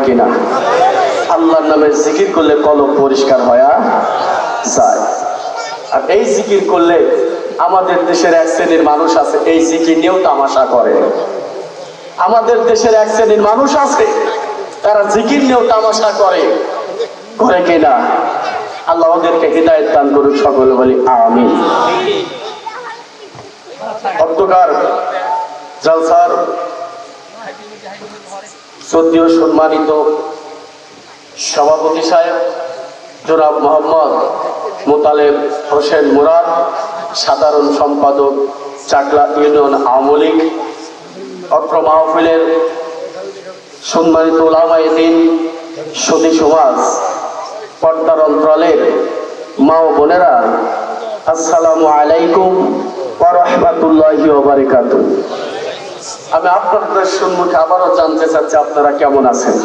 কিনা? আল্লাহর নামে জিকির করলে কলব পরিষ্কার হয়ে যায়। আর এই জিকির করলে আমাদের দেশের এক শ্রেণীর মানুষ আছে এই জিকির নিয়েও তামাশা করে। আমাদের দেশের এক শ্রেণীর মানুষ আছে তারা জিকির নিয়েও তামাশা করে, করে কিনা? আল্লাহ ওদেরকে হিদায়াত দান করুক, সকলে বলি আমিন। অন্ধকার জলসার শ্রদ্ধেয় সম্মানিত সভাপতি সাহেব জনাব মোহাম্মদ মোতালেব হোসেন মুরাদ, সাধারণ সম্পাদক চাকলা ইউনিয়ন আওয়ামী লীগ, অত্র মাহফিলের সম্মানিত উলামায়ে দ্বীন, সুধী সমাজ, পর্দার অন্তরালের মা ও বোনেরা, আসসালামু আলাইকুম ওয়া রাহমাতুল্লাহি ওয়া বারাকাতুহু। আমি আপনাদের সম্মুখে আবারও জানতে চাচ্ছি আপনারা কেমন আছেন?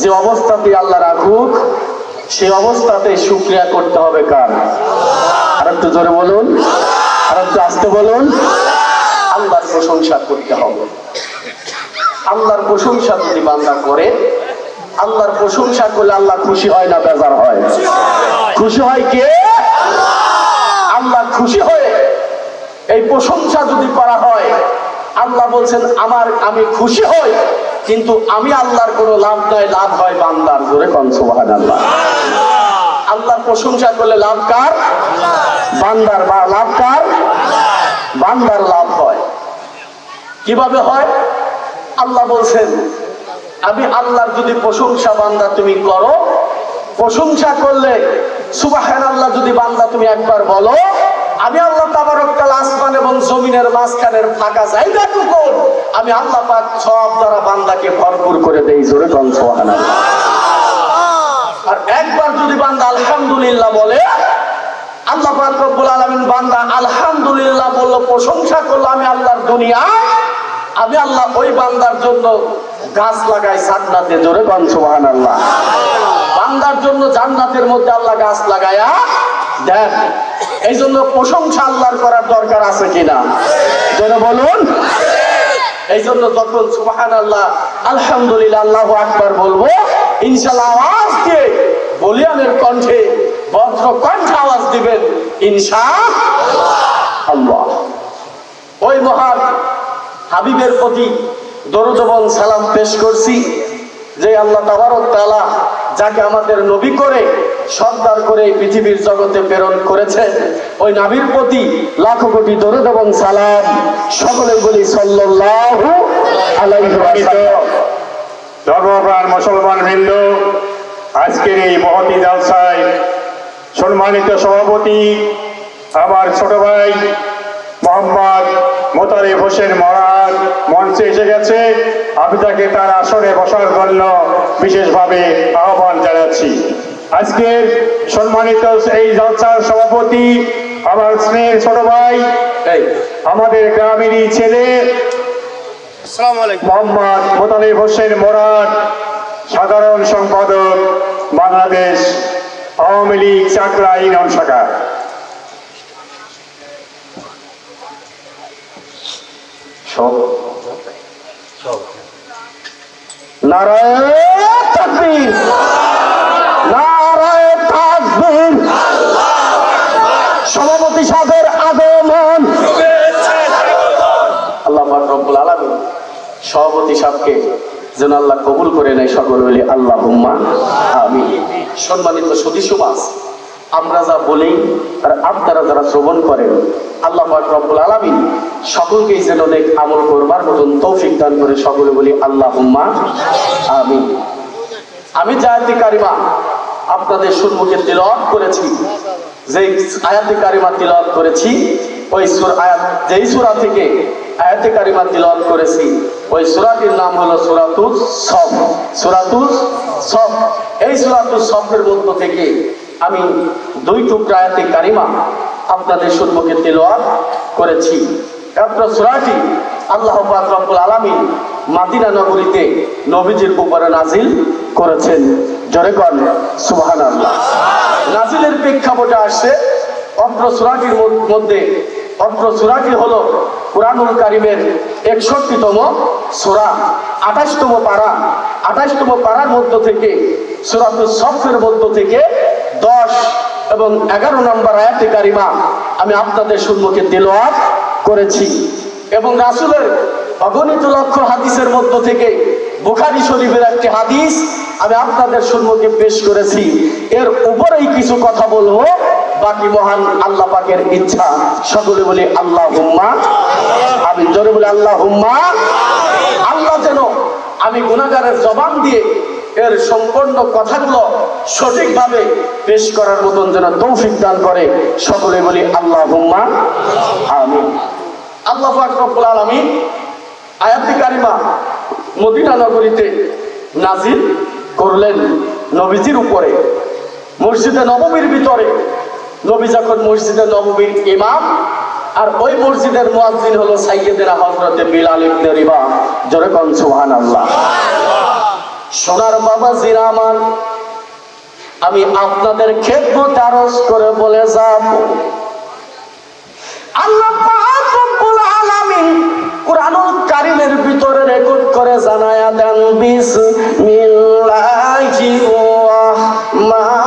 যে অবস্থাতে আল্লাহ রাখুক সেই অবস্থাতে শুকরিয়া করতে হবে কার? আর একটু জোরে বলুন, আর একটু আস্তে বলুন। আল্লাহর প্রশংসা করতে হবে। আল্লাহর প্রশংসা যদি বান্দা করে, আল্লাহর প্রশংসা করলে আল্লাহ খুশি হয় না বেজার হয়? খুশি হয় কে? আল্লাহ খুশি হয়ে এই প্রশংসা যদি করা হয়, আল্লাহ বলছেন আমি খুশি হই, কিন্তু আমি আল্লাহর কোনো লাভ নাই, লাভ হয় বান্দার। জোরে কোন সুবহানাল্লাহ। আল্লাহর প্রশংসা করলে লাভ কার? বান্দার। বা লাভ কার? বান্দার লাভ হয়। কিভাবে হয়? আল্লাহ বলছেন আমি আল্লাহর যদি প্রশংসা বান্দা তুমি করো, প্রশংসা করলে সুবহানাল্লাহ যদি বান্দা তুমি একবার বলো, আমি আল্লাহ তাবারক তাআলা আসমান এবং জমিনের মাঝখানের ফাঁকা জায়গাটুকু আমি আল্লাহ পাক সব দ্বারা বান্দাকে ভরপুর করে দেই। জোরে কোন সুবহানাল্লাহ। আর একবার যদি বান্দা আলহামদুলিল্লাহ বলে, আল্লাহ পাক রব্বুল আলামিন বান্দা আলহামদুলিল্লাহ বলল, প্রশংসা করলো, আমি আল্লাহর দুনিয়ায় আমি আল্লাহ ওই বান্দার জন্য গাছ লাগাই জান্নাতে। জোরে কোন সুবহানাল্লাহ। বান্দার জন্য জান্নাতের মধ্যে আল্লাহ গাছ লাগায়া দেন। এই জন্য প্রশংসা আল্লাহর করার দরকার আছে কিনা? জোরে বলুন। এই জন্য যখন সুবহানাল্লাহ আলহামদুলিল্লাহ আল্লাহু আকবার বলবো, ইনশাআল্লাহ আওয়াজ দিয়ে বলিয়ানের কণ্ঠে বজ্র কণ্ঠে আওয়াজ দিবেন ইনশাআল্লাহ। ওই মহান হাবিবের প্রতি দরুদ এবং সালাম পেশ করছি, যে আল্লাহ তাবারক তাআলা যাকে আমাদের নবী করে সর্দার করে পৃথিবীর জগতে প্রেরণ করেছেন, ওই নবীর প্রতি লাখো কোটি দরুদ এবং সালাম। সকলে বলি সাল্লাল্লাহু আলাইহি ওয়াসাল্লাম। ধর্মপ্রাণ মুসলমান বৃন্দ, আজকের এই মহতী জলসায় সম্মানিত সভাপতি আমার ছোট ভাই মোহাম্মদ মোতালেব হোসেন মুরাদ মঞ্চে এসে গেছে। আমি তাকে তার আসনে বসার জন্য বিশেষভাবে আহ্বান জানাচ্ছি। আজকের সম্মানিত এই জলসার সভাপতি আমার স্নেহের ছোট ভাই, আমাদের গ্রামেরই ছেলে মোহাম্মদ মোতালেব হোসেন মুরাদ, সাধারণ সম্পাদক বাংলাদেশ আওয়ামী লীগ চাকলা ইউনিয়ন শাখা। নারায়ে তাকবীর, নারায়ে তাকবীর। সভাপতি সাহেবের আগমন। আল্লাহ পাক রব্বুল আলামিন সভাপতি সাহেবকে যেন আল্লাহ কবুল করে নেয়, সকল বলি আল্লাহুম্মা আমিন। সম্মানিত সুধী সমাজ, আমরা যা বলি আর আপনারা যারা শ্রবণ করেন, আল্লাহ পাক রব্বুল আলামিন সকলকেই যেন নেক আমল করবার মতন তৌফিক দান করে, সকলে বলি আল্লাহুম্মা আমিন। আমি যে আয়াতে কারিমা আপনাদের সম্মুখে তিলাওয়াত করেছি, যে আয়াতে কারিমা তিলাওয়াত করেছি, ওই যেই সূরা থেকে আয়াতে কারিমা তিলাওয়াত করেছি, ওই সূরাটির নাম হলো সূরাতুস সফ। সূরাতুস সফ। এই সূরাতুস সফের মধ্য থেকে আমি দুই টুকরা আয়াতে কারিমা আপনাদের সম্মুখে তিলাওয়াত করেছি। আপনার সূরাটি আল্লাহ পাক রব্বুল আলামিন মদিনা নগরীতে নবীজির উপরে নাজিল করেছেন। জোরে কোন সুবহানাল্লাহ। নাজিলের প্রেক্ষাপটে আসছে অত্র সূরাটির মধ্যে অত্র সূরাটি হলো কুরআনুল কারীমের 61তম সূরা, 28তম পারা। 28তম পারার মধ্য থেকে সূরাতুস সফের মধ্য থেকে 10 এবং 11 নম্বর আয়াতে কারিমা আমি আপনাদের সম্মুখে তেলাওয়াত করেছি। এবং রাসূলের অগণিত লক্ষ হাদিসের মধ্য থেকে বুখারী শরীফের একটি হাদিস আমি আপনাদের সম্মুখে পেশ করেছি। এর উপরেই কিছু কথা বলবো, বাকি মহান আল্লাহ পাকের ইচ্ছা। সকলে বলি আল্লাহুম্মা আমিন। জোরে বলি আল্লাহুম্মা। আল্লাহ যেন আমি গুনাহগারের জবান দিয়ে এর সম্পূর্ণ কথাগুলো সঠিকভাবে পেশ করার মতন যেন তৌফিক দান করে। সকলে বলি আল্লাহুম্মা আমিন। আল্লাহ পাক রব্বুল আলামিন আয়াতে কারিমা মদিনা নগরীতে নাজিল করলেন নবীজির উপরে। মসজিদে নববীর ভিতরে নবী যখন মসজিদে নববীর ইমাম, আর ওই মসজিদের মুয়াজ্জিন হলো সাইয়্যিদনা হযরতে বিলাল ইবনে রিবাহ। জোরে কোন সুবহানাল্লাহ। সোনার বাবাজিরা আমার, আমি আপনাদের খেদমত আরজ করে বলে যাব, আল্লাহ পাক রব্বুল আলামিন কুরআনুল কারীমের ভিতরে রেকর্ড করে জানায়া দেন, বিসমিল্লাহির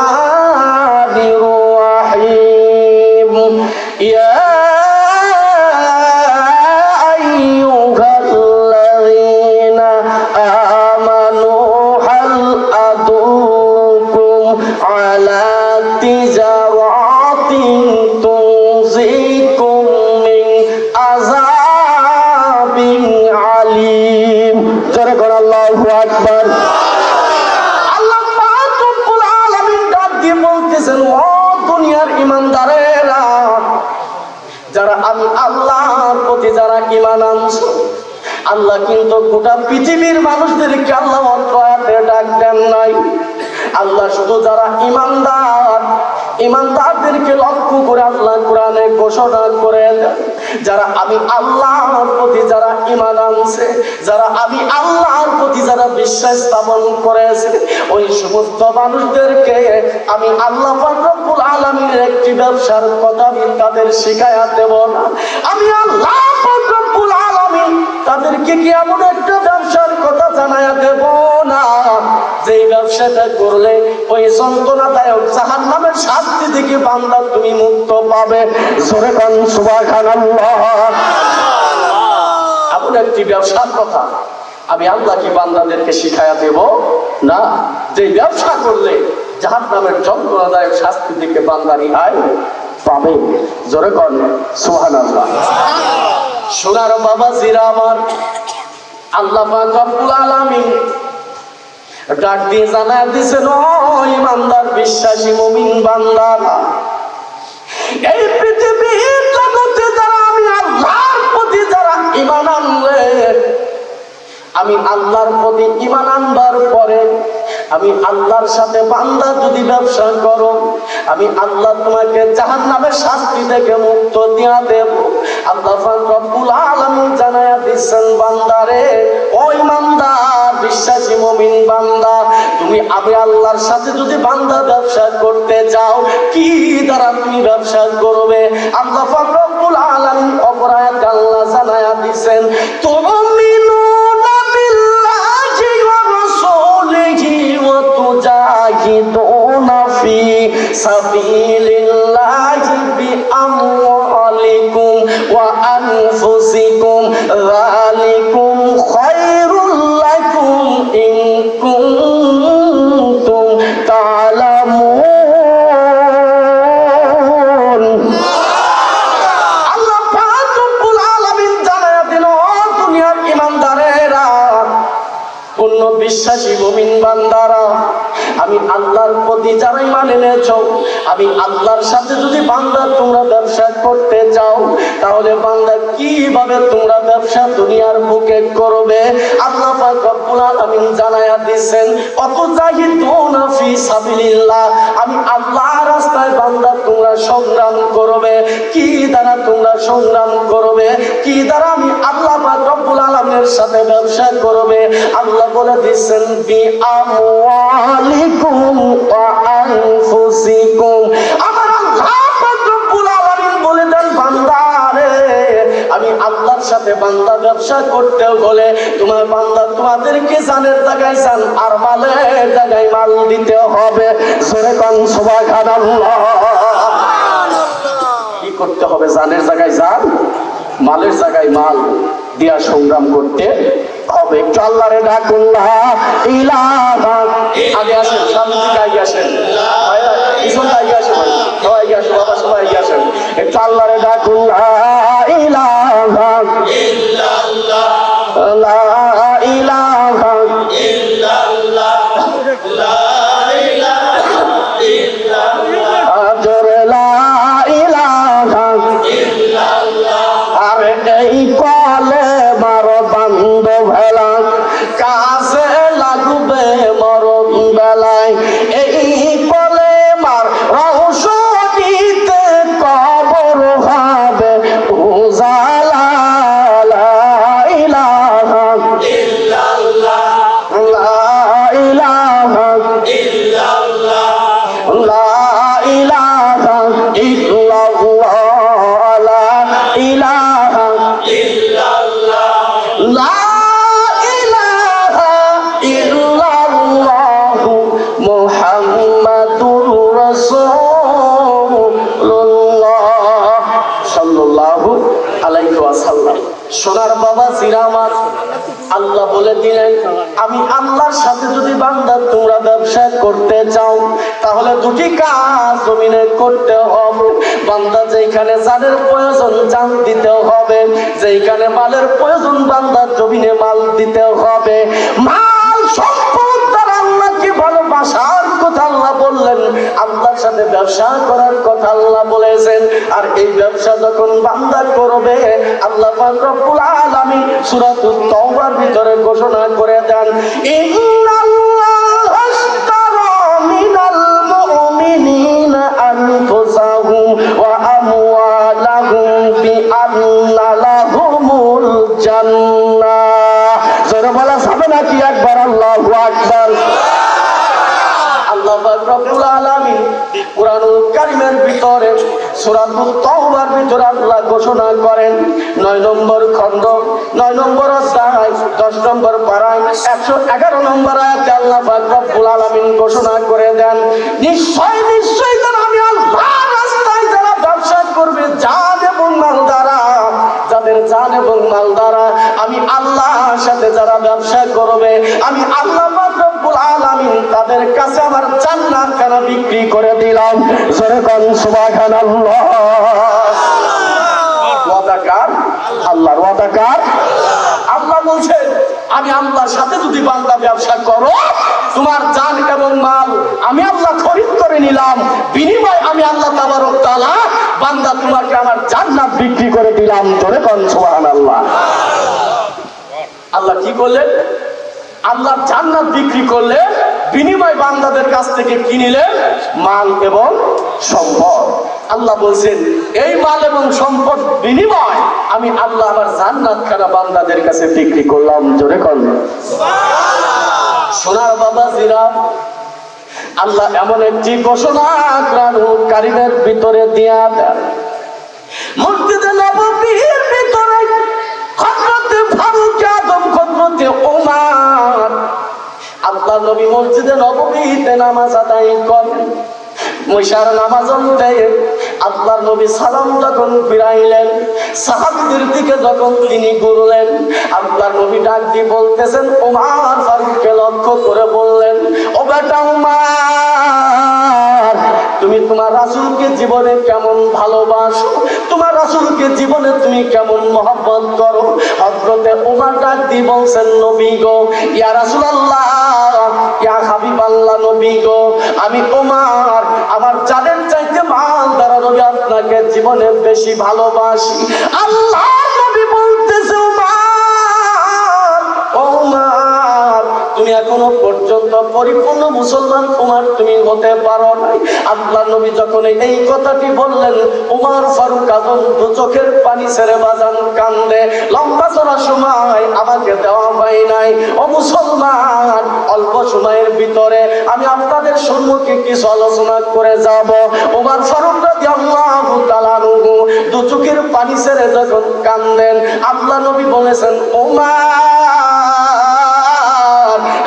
রাহমানির রাহিম। ইয়া আইয়ুহাল্লাযীনা আমানু হাল আদুল্লুকুম আলা তিজারাতিন তুনজিকুম মিন আযাবিন আলীম। জোরে করে আল্লাহু আকবার। আল্লাহ পাক রব্বুল আলামিন ডাক দিয়ে বলতেছেন, ও দুনিয়ার ঈমানদারেরা, যারা আমি আল্লাহর প্রতি যারা ঈমান আনছো। আল্লাহ কিন্তু গোটা পৃথিবীর মানুষদেরকে আল্লাহ অত্র আয়াতে ডাক দেন নাই। আল্লাহ শুধু যারা ঈমানদার, ঈমানদারদেরকে লক্ষ্য করে আল্লাহ কোরআনে ঘোষণা করেন, যারা আমি আল্লাহর প্রতি যারা ঈমান আনছে, যারা আমি আল্লাহর প্রতি যারা বিশ্বাস স্থাপন করেছে, ওই সমস্ত মানুষদেরকে আমি আল্লাহ পাক রব্বুল আলামিনের একটি ব্যবসার কথা আমি তাদের শিখায়া দেব না। আমি আল্লাহ পাক রব্বুল আলামিন তাদেরকে কি এমন একটা ব্যবসার কথা জানায়া দেব না, যেই ব্যবসাটা করলে ওই যন্ত্রণাদায়ক জাহান্নামের শাস্তি থেকে বান্দা তুমি মুক্ত পাবে। জোরে কোন সুবহানাল্লাহ। এমন একটি ব্যবসার কথা আমি আল্লাহ কি বান্দাদেরকে শিখায়া দেব না, যে ব্যবসা করলে জাহান্নামের যন্ত্রণাদায়ক শাস্তি থেকে বান্দা রেহাই পাবে। জোরে কোন সুবহানাল্লাহ। সোনার বাবাজিরা আমার, আল্লাহ পাক রব্বুল আলামিন ডাক দিয়ে জানায় দিয়েছেন, ও ঈমানদার বিশ্বাসী মুমিন বান্দারা, এই পৃথিবীর জগতে যারা আমি আল্লাহর প্রতি যারা ঈমান আনলে, আমি আল্লাহর প্রতি ঈমান আনবার পরে আমি আল্লাহর সাথে বান্দা যদি ব্যবসা করো, আমি আল্লাহ তোমাকে জাহান্নামের শাস্তি থেকে মুক্ত দিয়া দেব। আল্লাহ পাক রব্বুল আলামিন জানায়া দিচ্ছেন, বান্দারে, ও ঈমানদার বিশ্বাসী মুমিন বান্দা, তুমি আমি আল্লাহর সাথে যদি বান্দা ব্যবসা করতে যাও, কি দ্বারা তুমি ব্যবসা করবে? আল্লাহ পাক রব্বুল আলামিন অপর আয়াতে আল্লাহ জানায়া দিচ্ছেন, তুমিনুনা বিল্লাহি ওয়া রাসূলিহি ওয়া তুজাহিদুনা ফি সাবিলিল্লাহি বিআমওয়ালিকুম ওয়া আনফুসিকুম, যালিকুম খায়রুল লাকুম ইন কুনতুম তা'লামুন। আল্লাহ পাক রব্বুল আলামিন জানায়া দিল, ও দুনিয়ার ঈমানদারেরা, পূর্ণ বিশ্বাসী মুমিন বান্দারা, আমি আল্লাহর প্রতি যারা ঈমান এনেছো, আমি আল্লাহর সাথে যদি বান্দা তোমরা ব্যবসা করতে যাও, তাহলে বান্দা কিভাবে তোমরা ব্যবসা দুনিয়ার বুকে করবে? আল্লাহ পাক রব্বুল আলামিন জানায়া দিয়েছেন, অতুজাহিদুনা ফি সাবিলিল্লাহ, আমি আল্লাহর রাস্তায় বান্দা তোমরা সংগ্রাম করবে। কি দ্বারা তোমরা সংগ্রাম করবে? কি দ্বারা আমি আল্লাহ পাক রব্বুল আলামিনের সাথে ব্যবসা করবে? আল্লাহ বলে দিয়েছেন, বিআমওয়ালিকুম ওয়া আনফুসিকুম। আমার আল্লাহ পাক রব্বুল আলামিন বলে দেন, বান্দারে, আল্লাহর সাথে বান্দা ব্যবসা করতে হলে তোমার বান্দা তোমাদেরকে জানের জায়গায় জান আর মালের জায়গায় মাল দিতে হবে। জোরে কোন সুবহানাল্লাহ। কি করতে হবে? জানের জায়গায় জান, মালের জায়গায় মাল দিয়া সংগ্রাম করতে হবে। একটু আল্লাহরে ডাকুন লা ইলাহা। আগে আসেন, সামনে দিকে আগে আসেন, পিছন আগে আসেন, সবাই আগে আসেন, বাবা সবাই আগে আসেন। একটু আল্লাহরে ডাকুন লা ইলাহা ইল্লাল্লাহ, লা ইলাহা ইল্লাল্লাহ, লা ইলাহা ইল্লাল্লাহ, আজরে লা ইলাহা ইল্লাল্লাহ। আরে এই কলে মার বান্ধ ভেলা কাছে লাগবে মরণ বেলায়, এই কলে মার রহস্যিতে কবর হবে উজালা। লা ইলাহা ইল্লাল্লাহ, লা ইলাহা ইল্লাল্লাহ, লা ইলাহা ইল্লাল্লাহ, লা ইলাহা ইল্লাল্লাহ, লা ইলাহা ইল্লাল্লাহ মুহাম্মাদুর রাসূলুল্লাহ সাল্লাল্লাহু আলাইহি ওয়াসাল্লাম। সোনার বাবা জিরা আমার, আল্লাহ বলে দিলেন আমি আল্লাহর সাথে যদি বান্দা তোমরা ব্যবসা করতে চাও তাহলে দুটি কাজ জমিনে করতে হবে। বান্দা যেখানে জানের প্রয়োজন জান দিতে হবে, যেখানে মালের প্রয়োজন বান্দার জমিনে মাল দিতে হবে। মাল সম্পদ দ্বারা আল্লাহকে ভালোবাসার কথা আল্লাহ বললেন, আল্লাহর সাথে ব্যবসা করার কথা আল্লাহ বলেছেন। আর এই ব্যবসা যখন বান্দা করবে আল্লাহ পাক রব্বুল আলামিন সূরাতুত তাওবার ভিতরে ঘোষণা করে দেন, ইন্নাল্লাহা আশতারা মিনাল মুমিনিনা আনফুসাহুম ওয়া আমওয়ালাহুম বিআন্না লাহুমুল জান্নাহ। জোরে বলা যাবে নাকি একবার আল্লাহু আকবার। আল্লাহ পাক রব্বুল আলামিন কুরআনুল কারীমের ভিতরে সূরাতুত তাওবার ভিতরে আল্লাহ ঘোষণা করেন 9 নম্বর খণ্ড 9 নম্বর অধ্যায় 10 নম্বর পারায় 111 নম্বর আয়াতে আল্লাহ পাক রব্বুল আলামিন ঘোষণা করে দেন, নিশ্চয় নিশ্চয় যারা আমি আল্লাহর রাস্তায় যারা ব্যবসা করবে জান এবং মাল দ্বারা, যাদের জান এবং মাল দ্বারা আমি আল্লাহর সাথে যারা ব্যবসা করবে আমি আল্লাহ পাক রব্বুল আলামিন তাদের কাছে আমার জান্নাত খানা বিক্রি করে দিলাম। জোরে কোন সুবহানাল্লাহ। ওয়াদাকার আল্লাহর, ওয়াদাকার আল্লাহ বলছেন আমি আল্লাহর সাথে যদি বান্দা ব্যবসা করো তোমার জান এবং মাল আমি আল্লাহ খরিদ করে নিলাম, বিনিময়ে আমি আল্লাহ তাবারক তাআলা বান্দা তোমাকে আমার জান্নাত বিক্রি করে দিলাম। জোরে কোন সুবহানাল্লাহ। আল্লাহ কি করলেন? আল্লাহ জান্নাত বিক্রি করলে বিনিময় বান্দাদের কাছ থেকে কি নিলেন? মাল এবং সম্পদ। আল্লাহ বলছেন এই মাল এবং সম্পদ বিনিময় আমি আল্লাহ আমার জান্নাত খানা বান্দাদের কাছে বিক্রি করলাম। জোরে কোন সুবহানাল্লাহ। সোনার বাবা জিরা, আল্লাহ এমন একটি ঘোষণা কুরআনুল কারীমের ভিতরে দিয়া দেন, মসজিদে নববীর ভিতরে হযরত ফারুক আযম হযরত ওমর আল্লাহ নবী মসজিদে নববীতে নামাজ আদায় করেন। মশার নামাজ অনুযায়ী আল্লাহ নবী সালাম যখন ফিরাইলেন সাহাবীদের দিকে যখন তিনি ঘুরলেন আল্লাহ নবী ডাক দিয়ে বলতেছেন ওমর ফারুককে লক্ষ্য করে বললেন, ও বেটা ওমর তুমি তোমার রাসূলকে জীবনে কেমন ভালোবাসো, তোমার রাসূলকে জীবনে তুমি কেমন মহব্বত করো। হযরতে ওমর ডাক দিয়ে বলছেন, নবী গো, ইয়া রাসূলুল্লাহ, ইয়া হাবিবাল্লাহ, নবী গো, আমি ওমর আমার জানের চাইতে মাল দ্বারা নবী আপনাকে জীবনে বেশি ভালোবাসি। আল্লাহ নবী বলতেছে ওমর তুমি এখনো পর্যন্ত পরিপূর্ণ মুসলমান ওমর তুমি হতে পারো নাই। আল্লাহ নবী যখন এই কথাটি বললেন ওমর ফারুক আযম দু চোখের পানি ছেড়ে বাজান কান্দে, লম্বা চড়া সময় আমাকে দেওয়া হয় নাই। ও মুসলমান, অল্প সময়ের ভিতরে আমি আপনাদের আপনাদের সম্মুখে কিছু আলোচনা করে যাব। ওমর ফারুক রাদিয়াল্লাহু তাআলা আনহু দু চোখের পানি ছেড়ে যখন কাঁদেন, আল্লাহ নবী বলেছেন, ওমর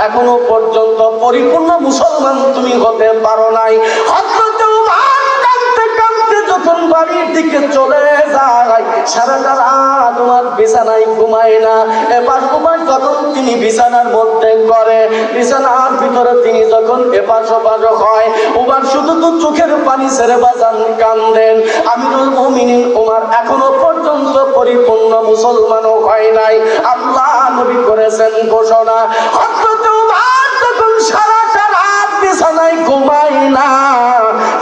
এখনো পর্যন্ত পরিপূর্ণ মুসলমান তুমি হতে পারো নাই। হযরত ওমর কাঁদতে কাঁদতে যখন বাড়ির দিকে চলে যায়, সারাটা রাত ওমর বিছানায় ঘুমায় না। এবার ওমর যখন তিনি বিছানার মধ্যে করে, বিছানার ভিতরে তিনি যখন এপাশ ওপাশ হয়, ওমর শুধু তো চোখের পানি ছেড়ে বাজান কাঁদেন। আমিরুল মুমিনিন ওমর এখনো পর্যন্ত পরিপূর্ণ মুসলমানও হয় নাই। আল্লাহ নবী করেছেন ঘোষণা, হযরত ওমর যখন সারাটা রাত বিছানায় ঘুমায় না,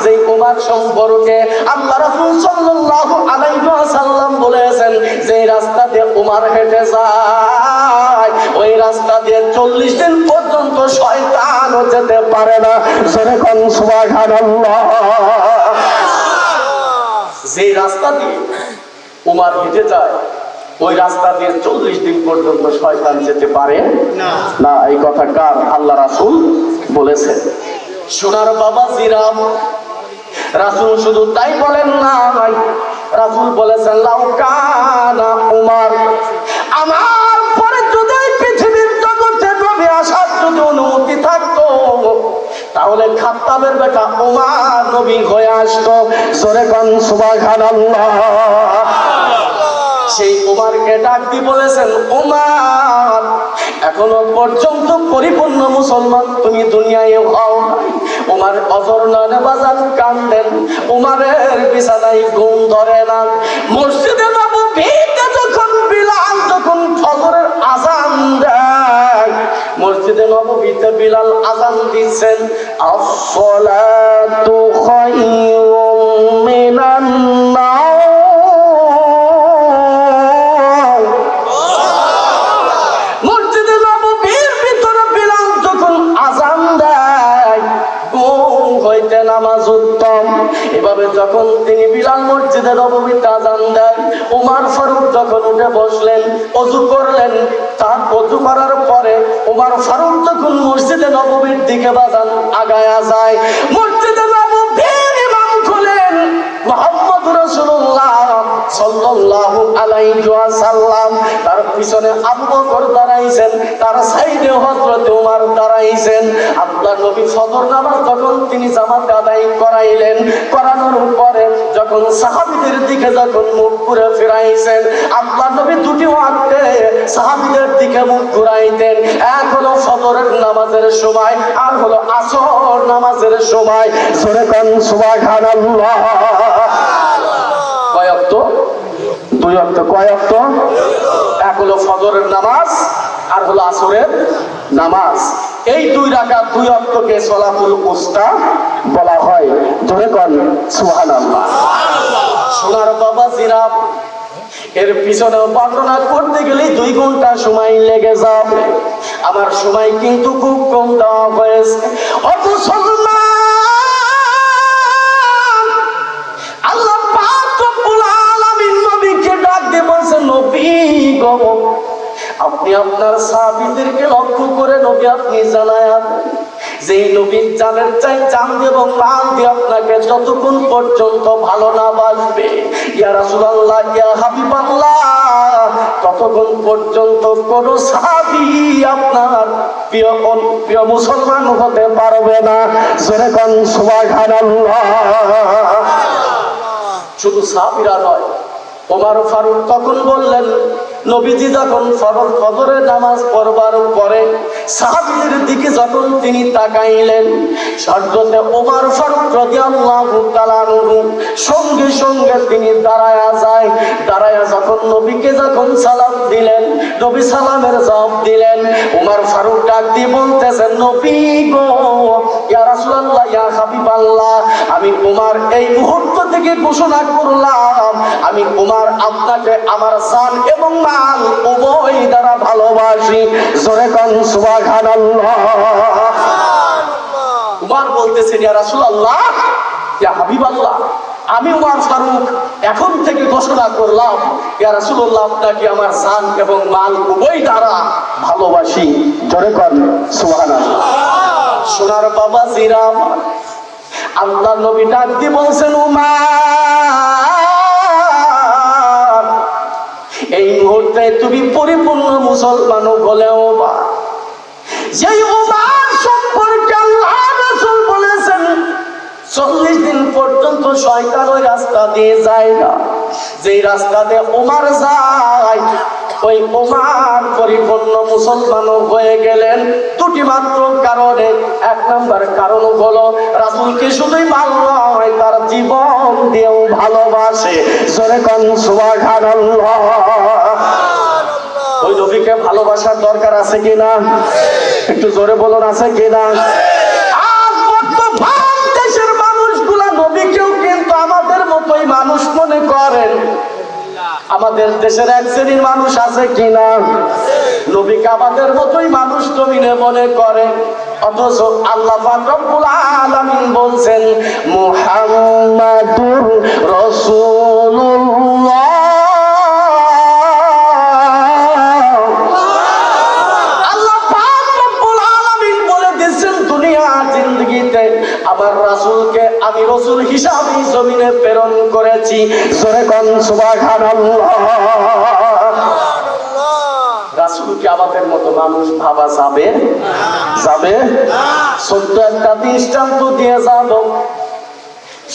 যেই ওমর সম্পর্কে আল্লাহ রাসূল সাল্লাল্লাহু আলাইহি ওয়াসাল্লাম বলেছেন, যে রাস্তা দিয়ে ওমর হেঁটে যায় ওই রাস্তা দিয়ে 40 দিন পর্যন্ত শয়তানও যেতে পারে না। জোরে কোন সুবহানাল্লাহ। যে রাস্তা দিয়ে ওমর হেঁটে যায় ওই রাস্তা দিয়ে 40 দিন পর্যন্ত শয়তান যেতে পারে না। এই কথা কার? আল্লাহ রাসূল বলেছেন। সোনার বাবা জিরাম, রাসূল শুধু তাই বলেন না, রাসূল বলেছেন, লাউ কানা উমর, আমার পরে যদি পৃথিবীর জগতে নবী আসার যদি অনুমতি থাকতো, তাহলে খাত্তাবের বেটা উমর নবী হয়ে আসতো। জোরে কোন সুবহানাল্লাহ। সেই উমরকে ডাক দিয়ে বলেছেন, উমর এখনো পর্যন্ত পরিপূর্ণ মুসলমান তুমি দুনিয়ায় হও নাই। উমর অজর নয়নে বাজান কাঁদেন, উমরের বিছানায় ঘুম ধরে না। মসজিদে নববীতে যখন বিলাল যখন ফজরের আযান দেয়, মসজিদে নববীতে বিলাল আযান দিচ্ছেন, আসসালাতু খায়রুম মিনান নাওম। নামাজ উত্তম। এভাবে যখন তিনি বিলাল মসজিদে নববীতে আযান দেন, ওমর ফারুক যখন উঠে বসলেন, ওযু করলেন, তার ওযু করার পরে ওমর ফারুক যখন মসজিদে নববীর দিকে বাজান আগায়া যায়, মসজিদে নববীর ইমাম খুলেন মুহাম্মদুর রাসূলুল্লাহ সাল্লাল্লাহু আলাইহি ওয়াসাল্লাম। তার পিছনে আবু বকর দাঁড়াইছেন, তার সাইডে হযরত ওমর দাঁড়াইছেন। আল্লাহ নবী ফজর নামাজ যখন তিনি জামাত আদায় করাইলেন, করানোর পরে যখন সাহাবীদের দিকে যখন মুখ ঘুরে ফিরাইছেন, আল্লাহ নবী দুটি ওয়াক্তে সাহাবীদের দিকে মুখ ঘুরাইতেন। এক হলো ফজরের নামাজের সময়, আর হলো আসর নামাজের সময়। জোরে কোন সুবহানাল্লাহ। কয় ওয়াক্ত? 2 ওয়াক্ত। কয় ওয়াক্ত? এক হলো ফজরের নামাজ, আর হলো আসরের নামাজ। এই 2 রাকাত 2 ওয়াক্তকে সালাতুল উস্তা বলা হয়। জোরে কোন সুবহানাল্লাহ। সোনার বাবা জিরাফ, এর পিছনে বর্ণনা করতে গেলে 2 ঘন্টা সময় লেগে যাবে। আমার সময় কিন্তু খুব কম দেওয়া হয়েছে। আল্লাহ পাক রব্বুল আলামিন নবীকে ডাক দিয়ে বলছেন, নবী গো, আপনি আপনার সাহাবীদেরকে লক্ষ্য করে নবী আপনি জানায়াত, যেই নবীর জানের চাই জান এবং মাল দিয়ে আপনাকে যতক্ষণ পর্যন্ত ভালো না বাসবে, ইয়া রাসূলুল্লাহ, ইয়া হাবিবাল্লাহ, ততক্ষণ পর্যন্ত কোন সাহাবী আপনার প্রিয় মুসলমান হতে পারবে না। জোরে কোন সুবহানাল্লাহ। শুধু সাহাবীরা নয়, ওমর ফারুক তখন বললেন, নবীজি যখন ফজরের নামাজ পড়বার পরে সাহাবীদের দিকে যখন তিনি তাকাইলেন, সাজ্জাদে ওমর ফারুক রাদিয়াল্লাহু তাআলা আনহু সঙ্গে সঙ্গে তিনি দাঁড়ায়া যায়। দাঁড়ায়া যখন নবীকে যখন সালাম দিলেন, নবী সালামের জবাব দিলেন, ওমর ফারুক ডাক দিয়ে বলতেছেন, নবী গো, ইয়া রাসূলুল্লাহ, ইয়া হাবিবাল্লাহ, আমি ওমর এই মুহূর্ত থেকে ঘোষণা করলাম, আমি ওমর আপনাকে আমার জান এবং মাল উভয় দ্বারা ভালোবাসি। জোরে কোন সুবহানাল্লাহ। ওমর বলতেছেন, ইয়া রাসূলুল্লাহ, ইয়া হাবিবাল্লাহ, আমি ওমর ফারুক এখন থেকে ঘোষণা করলাম, ইয়া রাসূলুল্লাহ, আপনাকে আমার জান এবং মাল উভয় দ্বারা ভালোবাসি। জোরে কোন সুবহানাল্লাহ। সোনার বাবা জিরাম, আল্লাহ নবী ডাক দিয়ে বলছেন উমার, এই মুহূর্তে তুমি পরিপূর্ণ মুসলমান হলেও যেই উমার সম্পর্কে আল্লাহ রাসূল বলেছেন 40 দিন পর্যন্ত শয়তান ওই রাস্তা দিয়ে যায় না, যেই রাস্তাতে উমার যায় ওই উমার পরিপূর্ণ মুসলমান হয়ে গেলেন দুটি মাত্র কারণে। এক নম্বর কারণ হলো রাসূলকে শুধুই ভালো নয়, তার জীবন দিয়েও ভালোবাসে। জোরে কোন সুবহানাল্লাহ। ওই নবীকে ভালোবাসার দরকার আছে কিনা? একটু জোরে বলুন, আছে কিনা? আর বর্তমান দেশের মানুষগুলা নবীকেও কিন্তু আমাদের মতোই মানুষ মনে করেন। আমাদের দেশের এক শ্রেণীর মানুষ আছে কিনা নবীকে আমাদের মতোই মানুষ জমিনে মনে করে, অথচ আল্লাহ পাক রব্বুল আলামিন বলছেন মুহাম্মাদুর রাসূলুল্লাহ। আল্লাহ পাক রব্বুল আলামিন বলে দিয়েছেন দুনিয়ার জিন্দেগিতে আমার রাসূলকে আমি রাসূল হিসাবে জমিনে প্রেরণ করেছি। জোরে কোন সুবহানাল্লাহ। রাসূলকে আমাদের মতো মানুষ ভাবা যাবে? যাবে? সত্য একটা দৃষ্টান্ত দিয়ে যাব,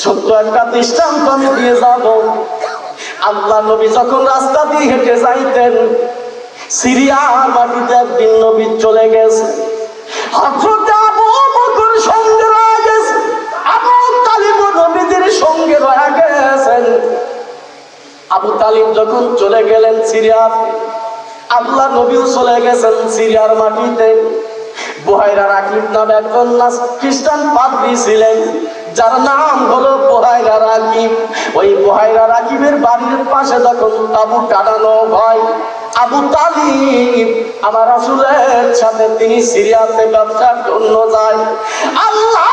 সত্য একটা দৃষ্টান্ত আমি দিয়ে যাব। আল্লাহ নবী যখন রাস্তা দিয়ে হেঁটে যাইতেন, সিরিয়ার মাটিতে একদিন নবী চলে গেছে, হযরত আবু বকর সঙ্গে রয়ে গেছে, আবু তালিব নবীদের সঙ্গে রয়ে গেছেন। আবু তালিব যখন চলে গেলেন সিরিয়াতে, আল্লাহ নবীও চলে গেছেন সিরিয়ার মাটিতে। বুহাইরা রাকিব নামে একজন খ্রিস্টান পাদ্রী ছিলেন, যার নাম হলো বুহাইরা রাকিব। ওই বুহাইরা রাকিবের বাড়ির পাশে যখন তাবু টানানো হয়, আবু তালিব আমার রাসূলের সাথে তিনি সিরিয়াতে ব্যবসার জন্য যায়। আল্লাহ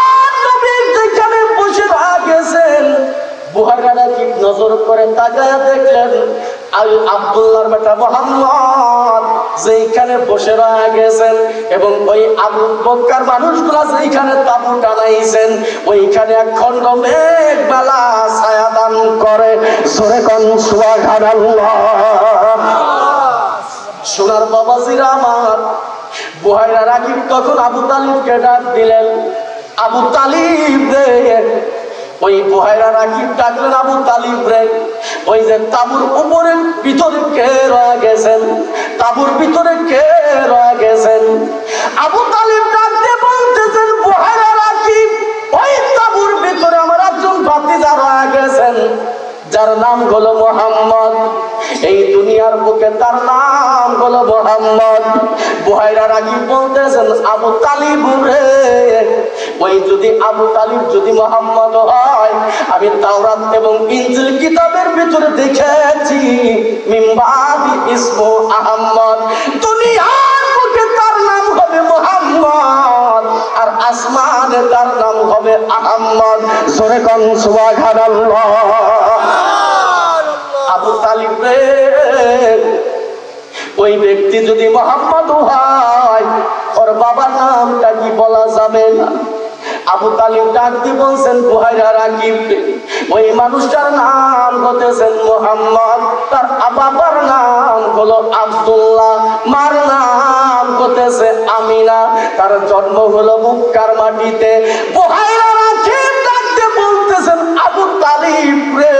নবী যেখানে বসে গেছেন, বুহাইরা রাকিব নজর করে তাকায়া দেখলেন আব্দুল্লাহর বেটা মুহাম্মদ যেখানে বসে রয়ে গেছেন, এবং ওই আবু বকর মানুষগুলা যেখানে তাবু টানাইছেন ওইখানে এক খন্ড মেঘ বেলা ছায়া দান করে। জোরে কোন সুবহানাল্লাহ। সোনার বাবাজিরা আমার, বুহাইরা রাকিব তখন আবু তালিবকে ডাক দিলেন, আবু তালিব রে। ওই বুহাইরা রাকিব ডাকলেন, আবু তালিব রে, ওই যে তাবুর উপরে ভিতরে কে রয়ে গেছেন, তাবুর ভিতরে কে রয়ে গেছেন? আবু তালিব ডাকতে বলতেছেন, বুহাইরা রাকিব, ওই তাবুর ভিতরে আমার একজন ভাতিজা রয়ে গেছেন, যার নাম হলো মুহাম্মদ। এই দুনিয়ার বুকে তার নাম হলো মুহাম্মদ। বুহাইরা রাকিব বলতেছেন, আবু তালিব রে, ওই যদি আবু তালিব যদি মুহাম্মদ হয়, আমি তাওরাত এবং ইনজিল কিতাবের ভিতরে দেখেছি মিম্বাদি ইসমু আহমদ। দুনিয়ার বুকে তার নাম হবে মুহাম্মদ, আর আসমানে তার নাম হবে আহমদ। জোরে কোন সুবহানাল্লাহ। আবু তালিব রে, ওই ব্যক্তি যদি মুহাম্মদ হয়, ওর বাবার নামটা কি বলা যাবে না? আবু তালিব ডাক দিয়ে বলছেন, বুহাইরা রাকিব, ওই মানুষটার নাম হতেছেন মুহাম্মদ, তার বাবার নাম হলো আব্দুল্লাহ, মার নাম হতেছে আমিনা, তার জন্ম হলো মক্কার মাটিতে। বুহাইরা রাকিব ডাক দিয়ে বলতেছেন, আবু তালিব রে,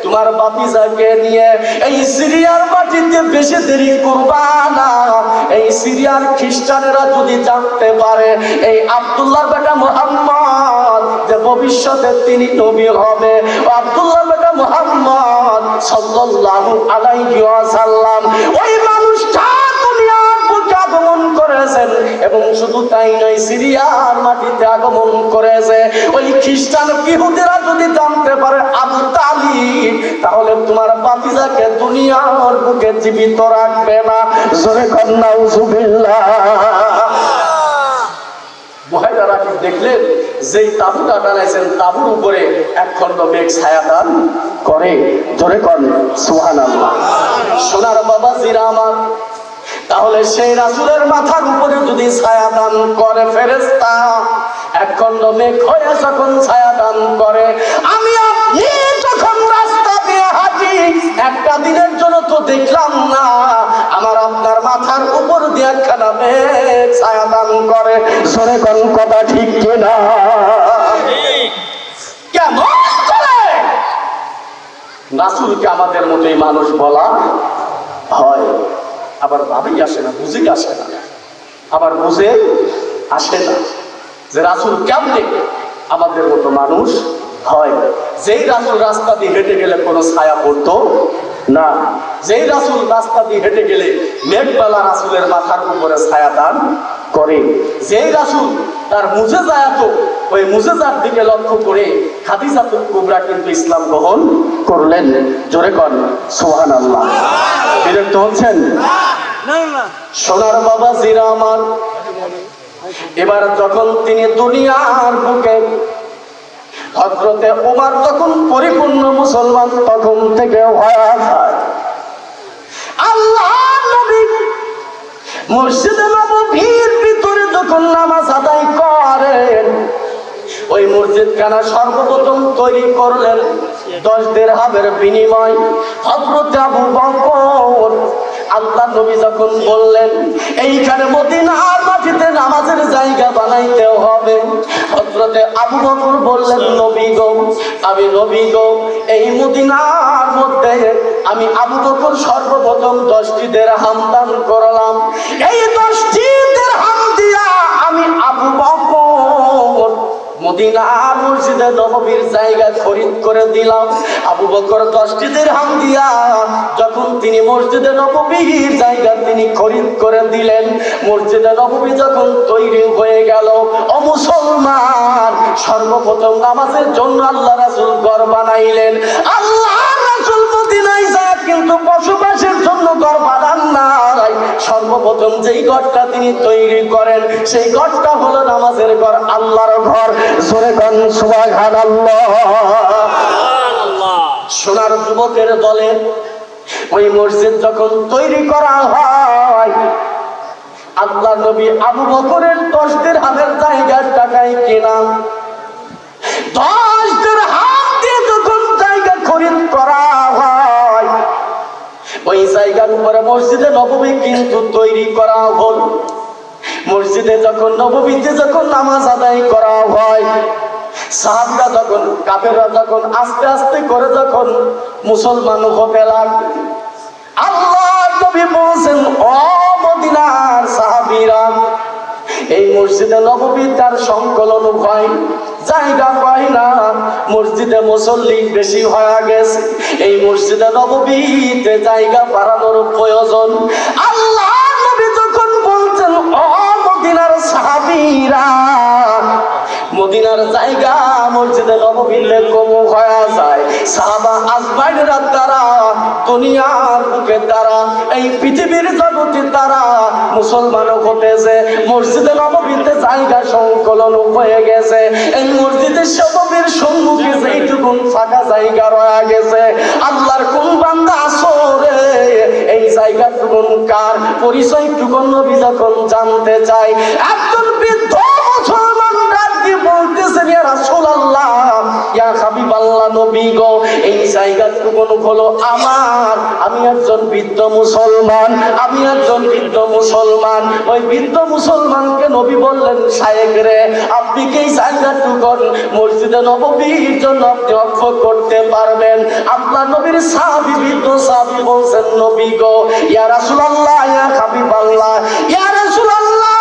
তোমার বাতিজাকে নিয়ে এই সিরিয়ার মাটিতে বেশি দেরি করবা না। এই সিরিয়ার খ্রিস্টানেরা যদি জানতে পারে এই আব্দুল্লাহর বেটা মুহাম্মদ যে ভবিষ্যতে তিনি নবী হবে, আব্দুল্লাহর বেটা মুহাম্মদ সাল্লাল্লাহু আলাইহি ওয়াসাল্লাম ওই মানুষটা দুনিয়ার বুকে আগমন করেছেন, এবং শুধু তাই নয়, সিরিয়ার মাটিতে আগমন করেছে। ওই খ্রিস্টান ইহুদিরা যদি জানতে পারে আবু তালিব, তাহলে তোমার বাতিজাকে দুনিয়ার বুকে জীবিত রাখবে না। জোরে কোন নাউজুবিল্লাহ। বুহাইরা রাকিব দেখলেন যেই তাবুটা টানাইছেন তাবুর উপরে এক খন্ড মেঘ ছায়া দান করে। জোরে কোন সুবহানাল্লাহ। সোনার বাবাজিরা আমার, তাহলে সেই রাসূলের মাথার উপরে যদি ছায়া দান করে ফেরেশতা, এক খণ্ড মেঘ হয়ে যখন ছায়া দান করে, আমি আপনি যখন রাস্তা দিয়ে হাঁটি, একটা দিনের জন্য তো দেখলাম না, আমার আপনার মাথার উপর দিয়ে একখানা মেঘ ছায়া দান করে। জোরে কোন কথা ঠিক কিনা? কেমন করে রাসূলকে আমাদের মতোই মানুষ বলা হয়? আবার ভাবেই আসে না, বুঝেই আসে না, আবার বুঝে আসে না যে রাসূল কেমনে আমাদের মতো মানুষ হয়। যেই রাসূল রাস্তা দিয়ে হেঁটে গেলে কোনো ছায়া পড়তো না, যেই রাসূল রাস্তা দিয়ে হেঁটে গেলে মেঘবেলা রাসূলের মাথার উপরে ছায়া দান করে, যেই রাসূল তার মুজিজাত, ওই মুজিজার দিকে লক্ষ্য করে খাদিজাতুল কুবরা কিন্তু ইসলাম গ্রহণ করলেন। জোরে কর সুবহানাল্লাহ। বিরক্ত হচ্ছেন? সোনার বাবা জিরা আমার, এবার যখন তিনি দুনিয়ার বুকে, হযরতে ওমর যখন পরিপূর্ণ মুসলমান, তখন থেকে হয়ে যায় আল্লাহ নবী মসজিদে নববীর ভিতরে যখন নামাজ আদায় করেন, ওই মসজিদ খানা সর্বপ্রথম তৈরি করলেন 10 দিরহামের বিনিময় হযরত আবু বকর। আল্লাহ নবী যখন বললেন এইখানে মদিনার মাটিতে নামাজের জায়গা বানাইতে হবে, হযরতে আবু বকর বললেন নবী গো, আমি নবী গো, এই মদিনার মধ্যে আমি আবু বকর সর্বপ্রথম 10টি দিরহাম দান করলাম। এই 10টি দিরহাম দিয়া আমি আবু বকর মদিনার মসজিদে নববীর জায়গা খরিদ করে দিলাম। আবু বকর 10টি দিরহাম দিয়া যখন তিনি মসজিদে নববীর জায়গা তিনি খরিদ করে দিলেন, মসজিদে নববী যখন তৈরি হয়ে গেল, ও মুসলমান, সর্বপ্রথম নামাজের জন্য আল্লাহ রাসূল ঘর বানাইলেন। আল্লাহ রাসূল মদিনায় যায় কিন্তু বসবাসের জন্য ঘর বানান নাই। সর্বপ্রথম যেই ঘরটা তিনি তৈরি করেন, সেই ঘরটা হলো নামাজের ঘর, আল্লাহর ঘর। জোরে কোন সুবহানাল্লাহ। সোনার যুবকের দলে ওই মসজিদ যখন তৈরি করা হয়, আল্লাহ নবী আবু বকরের 10 দিরহামের জায়গার টাকায় কিনা 10 দিরহাম দিয়ে যখন জায়গা খরিদ করা হয়, ওই জায়গার উপরে মসজিদে নববী কিন্তু তৈরি করা হল। মসজিদে যখন নববীতে যখন নামাজ আদায় করা হয়, সাহাবীরা যখন, কাফেররা যখন আস্তে আস্তে করে যখন মুসলমান হতে লাগলো, আল্লাহ নবী বলেন ও মদিনার সাহাবীরা, এই মসজিদে নববী তার সংকলন হয়, জায়গা পায় না, মসজিদে মুসল্লি বেশি হয়ে গেছে, এই মসজিদে নববীতে জায়গা বাড়ানোর প্রয়োজন। আল্লাহ নবী যখন বলছেন ও মদিনার সাহাবীরা, মদিনার জায়গা মসজিদে নববীতে কম হয়ে যায়, সাহাবা আজমাইনরা দ্বারা, দুনিয়ার বুকে দ্বারা, এই পৃথিবীর জগতে দ্বারা মুসলমান হতেছে, মসজিদে নববীতে জায়গা সংকলন হয়ে গেছে, এই মসজিদের নববীর সম্মুখে যেইটুকু ফাঁকা জায়গা রয়ে গেছে, আল্লাহর কোন বান্দা আসরে এই জায়গাটুকু কার, পরিচয়টুকু নবী যখন জানতে চায়, একজন বৃদ্ধ মুসলমান রাজি বলতেছেন ইয়া রাসূলুল্লাহ, ইয়া হাবিবাল্লাহ, নবী গো, এই জায়গাটুকু হলো আমার, আমি একজন বৃদ্ধ মুসলমান, আমি একজন বৃদ্ধ মুসলমান। ওই বৃদ্ধ মুসলমানকে নবী বললেন শায়েখ রে, আপনি কি এই জায়গাটুকু মসজিদে নববীর জন্য আপনি অক্ষ করতে পারবেন? আপনার নবীর সাহাবী, বৃদ্ধ সাহাবী বলছেন নবী গো, ইয়া রাসূলুল্লাহ, ইয়া হাবিবাল্লাহ, ইয়া রাসূলুল্লাহ,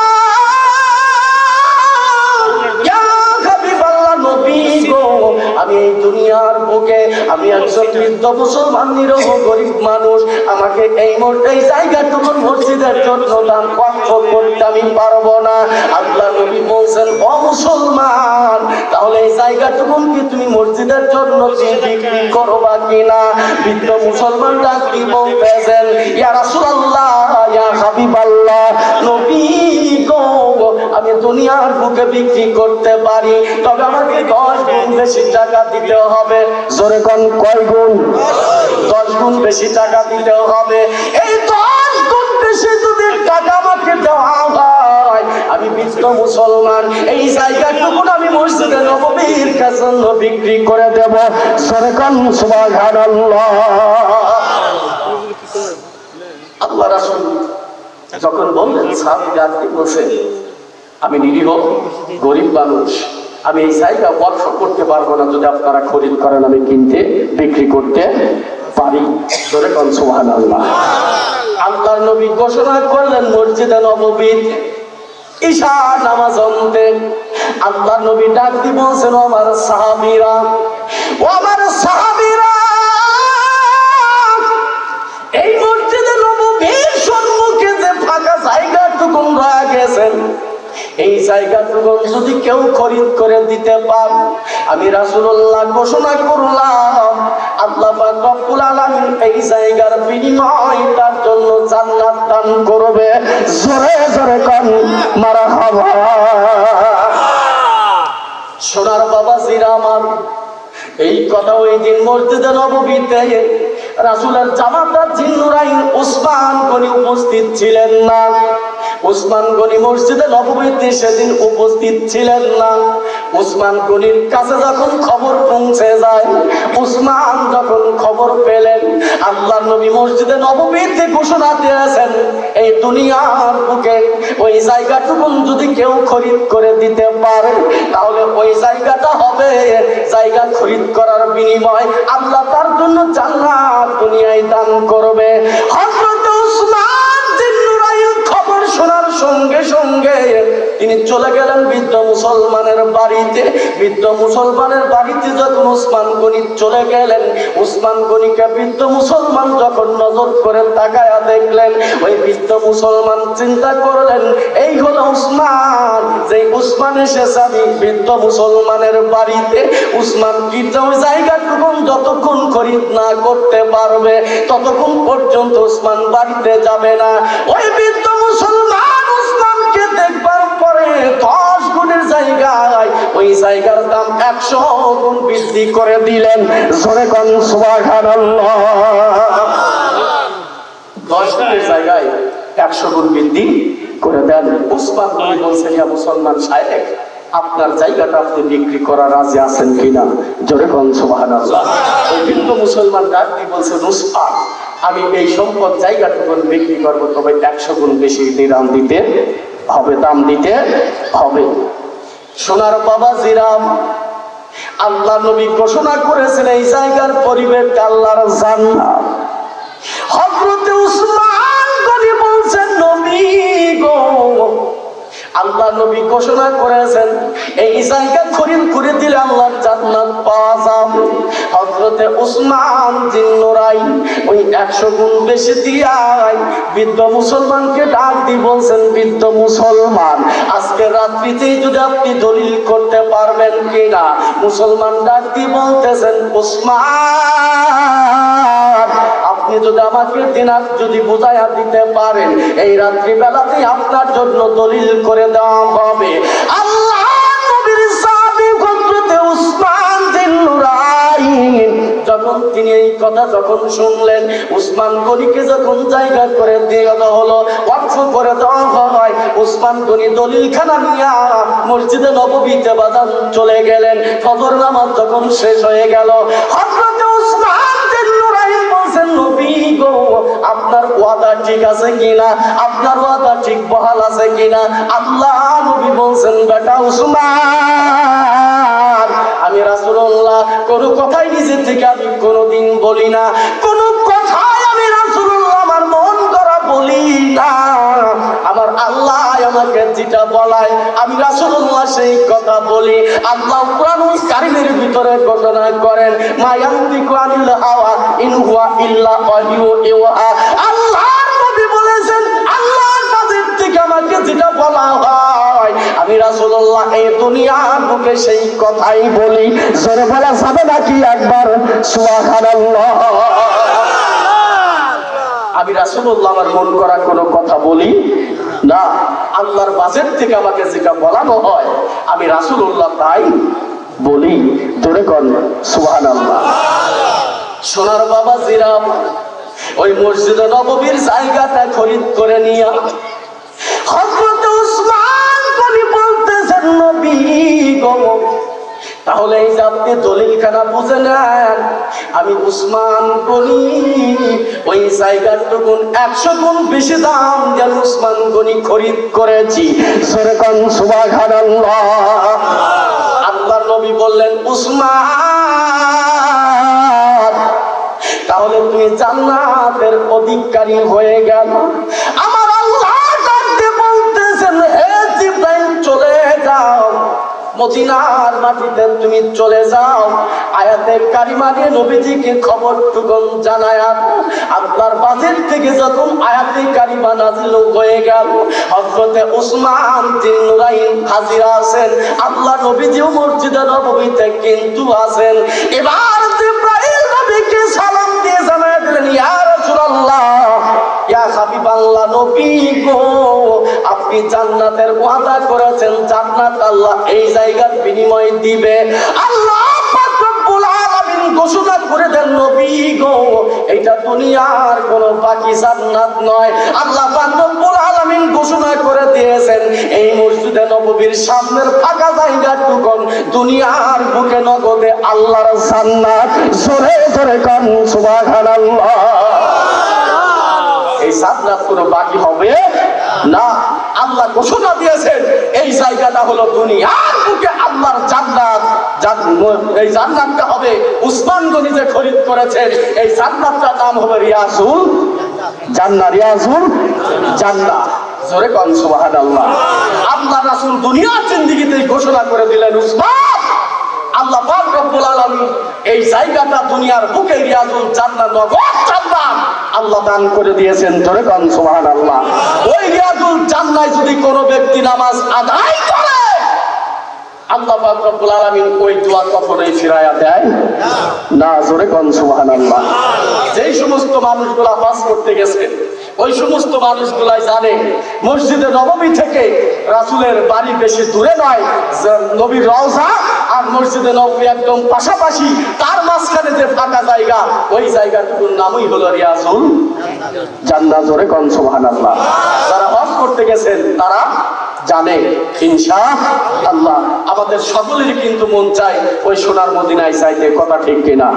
আমি এই দুনিয়ার বুকে আমি একজন বৃদ্ধ মুসলমান, নিরহ গরিব মানুষ, আমাকে এই জায়গাটুকু মসজিদের জন্য দান ওয়াকফ করতে আমি পারবো না। আল্লাহ নবী বলছেন ও মুসলমান, তাহলে এই জায়গাটুকু কি তুমি মসজিদের জন্য বিক্রি করবা কিনা? বৃদ্ধ মুসলমানরা কি বলতেছেন, ইয়া রাসূলুল্লাহ, ইয়া হাবিবাল্লাহ, নবী গো, আমি দুনিয়ার বুকে বিক্রি করতে পারি, তবে আমাকে 10 গুণ বেশি টাকা দিতে হবে। জোরে কোন কয় গুণ? 10 গুণ বেশি টাকা দিতে হবে। এই 10 গুণ বেশি যদি টাকা আমাকে দেওয়া হয়, আমি বৃদ্ধ মুসলমান, এই জায়গাটুকু আমি মসজিদে নববীর কাছে বিক্রি করে দেব। সরকার সুবহানাল্লাহ। আল্লাহ রাসূল যখন বললেন, সাহাবীরা বলছেন, আমি নিরীহ গরিব মানুষ, আমি এই জায়গা ওয়াকফ করতে পারবো না, যদি আপনারা খরিদ করেন আমি কিনতে বিক্রি করতে পারি। ধরে কোন সুবহানাল্লাহ। আল্লাহর নবী ঘোষণা করলেন মসজিদে নববীর ঈশা নামাজ অন্তে আল্লাহর নবী ডাক দিয়ে বলছেন, আমার সাহাবীরা, ও আমার সাহাবীরা, এই মসজিদে নববীর সম্মুখে যে ফাঁকা জায়গাটুকু রয়ে গেছেন, এই জায়গাটুকু যদি কেউ খরিদ করে দিতে পারে, আমি রাসূলুল্লাহ ঘোষণা করলাম আল্লাহ পাক রব্বুল আলামিন এই জায়গার বিনিময়ে তার জন্য জান্নাত দান করবে। জোরে জোরে কোন মারহাবা। সোনার বাবা জিরা আমার, এই কথা ওই দিন মসজিদে নববীতে রাসূলের জামাতা জিন্নুরাইন উসমান গনি উপস্থিত ছিলেন না। উসমান গনি মসজিদে নববীতে সেদিন উপস্থিত ছিলেন না। উসমান গনির কাছে যখন খবর পৌঁছে যায়, উসমান যখন খবর পেলেন আল্লাহর নবী মসজিদে নববীতে ঘোষণা দিয়েছেন, এই দুনিয়ার বুকে ওই জায়গাটুকু যদি কেউ খরিদ করে দিতে পারে, তাহলে ওই জায়গাটা হবে জায়গা খরিদ করার বিনিময় আল্লাহ তার জন্য জান্নাত দুনিয়ায় দান করবে। হযরত উসমান জিন্নুরাইন খবর শোনার সঙ্গে সঙ্গে তিনি চলে গেলেন বৃদ্ধ মুসলমানের বাড়িতে। বৃদ্ধ মুসলমানের বাড়িতে যখন উসমান গনি চলে গেলেন, উসমান গনিকে বৃদ্ধ মুসলমান যখন নজর করে তাকায়া দেখলেন, ওই বৃদ্ধ মুসলমান চিন্তা করলেন, এই হলো উসমান, যে উসমান এসেছে আমি বৃদ্ধ মুসলমানের বাড়িতে। উসমান কি ওই জায়গাটুকু যতক্ষণ খরিদ না করতে পারবে ততক্ষণ পর্যন্ত উসমান বাড়িতে যাবে না। ওই বৃদ্ধ মুসলমান উসমানকে দেখবার পরে 10 গুণের জায়গায় ওই জায়গার দাম 100 গুণ বৃদ্ধি করে দিলেন। জোরে কোন সুবহানাল্লাহ। 10 গুণের জায়গায় 100 গুণ বৃদ্ধি করে দেন। উসমান নবী বলছেন, ইয়া মুসলমান সাহেব, আপনার জায়গাটা আপনি বিক্রি করার রাজি আছেন কিনা? জোরে কোন সুবহানাল্লাহ। ওই বৃদ্ধ মুসলমান ডাক দিয়ে বলছেন, উসমান, আমি এই সম্পদ জায়গাটুকু বিক্রি করবো, তবে 100 গুণ বেশি দাম দিতে হবে, দাম দিতে হবে। সোনার বাবা জিরাম, আল্লাহ নবী ঘোষণা করেছেন এই জায়গার পরিবেশ আল্লাহর জান্নাত। হযরত উসমান গনি বলছেন, নবী গো, আল্লাহ নবী ঘোষণা করেছেন এই জায়গা খরিদ করে দিলে আল্লাহর জান্নাত পাওয়া যাবে। হযরতে উসমান জিন্নুরাইন ওই 100 গুণ বেশি দিয়াই বৃদ্ধ মুসলমানকে ডাক দিয়ে বলছেন, বৃদ্ধ মুসলমান, আজকে রাত্রিতেই যদি আপনি দলিল করতে পারবেন কিনা? মুসলমান ডাক দিয়ে বলতেছেন, উসমান, আপনি যদি আমাকে দিনার যদি বুঝাইয়া দিতে পারেন, এই রাত্রি বেলাতেই আপনার জন্য দলিল করে দেওয়া হবে। আল্লাহ নবীর সাহাবী হযরতে উসমান জিন্নুরাইন যখন তিনি এই কথা যখন শুনলেন, উসমান গনিকে যখন জায়গা করে দেওয়া হলো, ওয়াকফ করে দেওয়া হয়, উসমান গনি দলিলখানা নিয়ে মসজিদে নববীতে বাজার চলে গেলেন। ফজর নামাজ যখন শেষ হয়ে গেল, হযরতে উসমান জিন্নুরাইন বলছেন, নবী গো, আপনার ওয়াদা ঠিক আছে কিনা? আপনার ওয়াদা ঠিক বহাল আছে কিনা? আল্লাহ নবী বলছেন, বেটা উসমান, আমি রাসূলুল্লাহ কোনো কথাই নিজে থেকে আমি কোনোদিন বলি না, কোনো কথাই আমি রাসূলুল্লাহ আমার মন করা বলি না। আমার আল্লাহ আমাকে যেটা বলায় আমি রাসূলুল্লাহ সেই কথা বলি। আল্লাহ কুরআনুল কারীমের ভিতরে ঘোষণা করেন, মা ইয়ানতিকু আনিল হাওয়া ইন হুয়া ইল্লা ওয়াহয়ু ইউহা। আল্লাহর নবী বলেছেন, আল্লাহর কাছ থেকে আমাকে যেটা বলা হয় আমি রাসূলুল্লাহ এই দুনিয়ার বুকে সেই কথাই বলি। জোরে বলা যাবে নাকি একবার সুবহানাল্লাহ? আমি রাসূলুল্লাহ আমার মন করা কোনো কথা বলি না। আল্লাহর বাজেট থেকে আমাকে যেটা বলানো হয় আমি রাসূলুল্লাহ তাই বলি। জোরে কোন সুবহানাল্লাহ। সোনার বাবা জিরাম ওই মসজিদে নববীর জায়গাটা খরিদ করে নিয়ে হযরত উসমান গনি বলতেছেন নবী গো, তাহলে এই যে আপনি দলিলখানা বুঝে নেন, আমি উসমান গনি ওই জায়গাটুকুন 100 গুণ বেশি দাম দিয়ে উসমান গনি খরিদ করেছি। জোরে কোন সুবহানাল্লাহ। আল্লাহর নবী বললেন, উসমান তাহলে তুমি জান্নাতের অধিকারী হয়ে গেল। আমার আল্লাহ ডাকতে বলতেছেন, হে জিবরাইল চলে যাও, মদিনার মাটিতে তুমি চলে যাও, আয়াতে কারিমা দিয়ে নবীজিকে খবরটুকু জানায়। আল্লাহর বাজেট থেকে যখন আয়াতে কারিমা নাযিল হয়ে গেল, হযরতে উসমান যিনি নুরাইন হাজির আছেন, আল্লাহ নবীজিও মসজিদে নববীতে কিন্তু আছেন। এবার জিবরাইল নবীকে সালাম দিয়ে জানায় দিলেন, ইয়া রাসূলুল্লাহ, ইয়া হাবিবাল্লাহ, নবী গো, আপনি জান্নাতের ওয়াদা করেছেন, জান্নাত আল্লাহ এই জায়গার বিনিময়ে দিবে। আল্লাহ পাক রব্বুল আলামিন ঘোষণা করে দেন, নবী গো, এটা দুনিয়ার কোনো বাকি জান্নাত নয়। আল্লাহ পাক রব্বুল আলামিন ঘোষণা করে দিয়েছেন, এই মসজিদে নববীর সামনের ফাঁকা জায়গাটুকু দুনিয়ার বুকে নগদে আল্লাহর জান্নাত। জোরে জোরে কান সুবহানাল্লাহ। এই জান্নাত কোনো বাকি হবে না। আল্লাহ ঘোষণা দিয়েছেন, এই জায়গাটা হলো দুনিয়ার বুকে আল্লাহর জান্নাত। এই জান্নাতটা হবে উসমান গনি যে খরিদ করেছেন, এই জান্নাতটার নাম হবে রিয়াজুল জান্নাহ। রিয়াজুল জান্নাহ। জোরে কোন সুবহানাল্লাহ। আল্লাহ রাসূল দুনিয়ার জিন্দেগিতে ঘোষণা করে দিলেন, উসমান, আল্লাহ পাক রব্বুল আলামিন এই জায়গাটা দুনিয়ার বুকে রিয়াজুল জান্নাহ, নগদ জান্নাত আল্লাহ দান করে দিয়েছেন। জোরে কোন সুবহানাল্লাহ। ওই রিয়াজুল জান্নাহ যদি কোনো ব্যক্তি নামাজ আদায় করে, আল্লাহ পাক রব্বুল আলামিন ওই দোয়া কখনোই ফিরায়া দেয় না। জোরে কোন সুবহানাল্লাহ। যেই সমস্ত মানুষগুলা হজ করতে গেছেন, ওই সমস্ত মানুষগুলাই জানে মসজিদে নববী থেকে রাসূলের বাড়ি বেশি দূরে নয়, নবীর রওজা আর মসজিদে নববী একদম পাশাপাশি, তার মাঝখানে যে ফাঁকা জায়গা, ওই জায়গাটুকুর নামই হলো রিয়াজুল জান্নাহ। জোরে কোন সুবহানাল্লাহ। যারা হজ করতে গেছেন তারা জানে ইনশাআল্লাহ। আমাদের সকলেরই কিন্তু মন চায় ওই সোনার মদিনায় যাইতে, কথা ঠিক কিনা?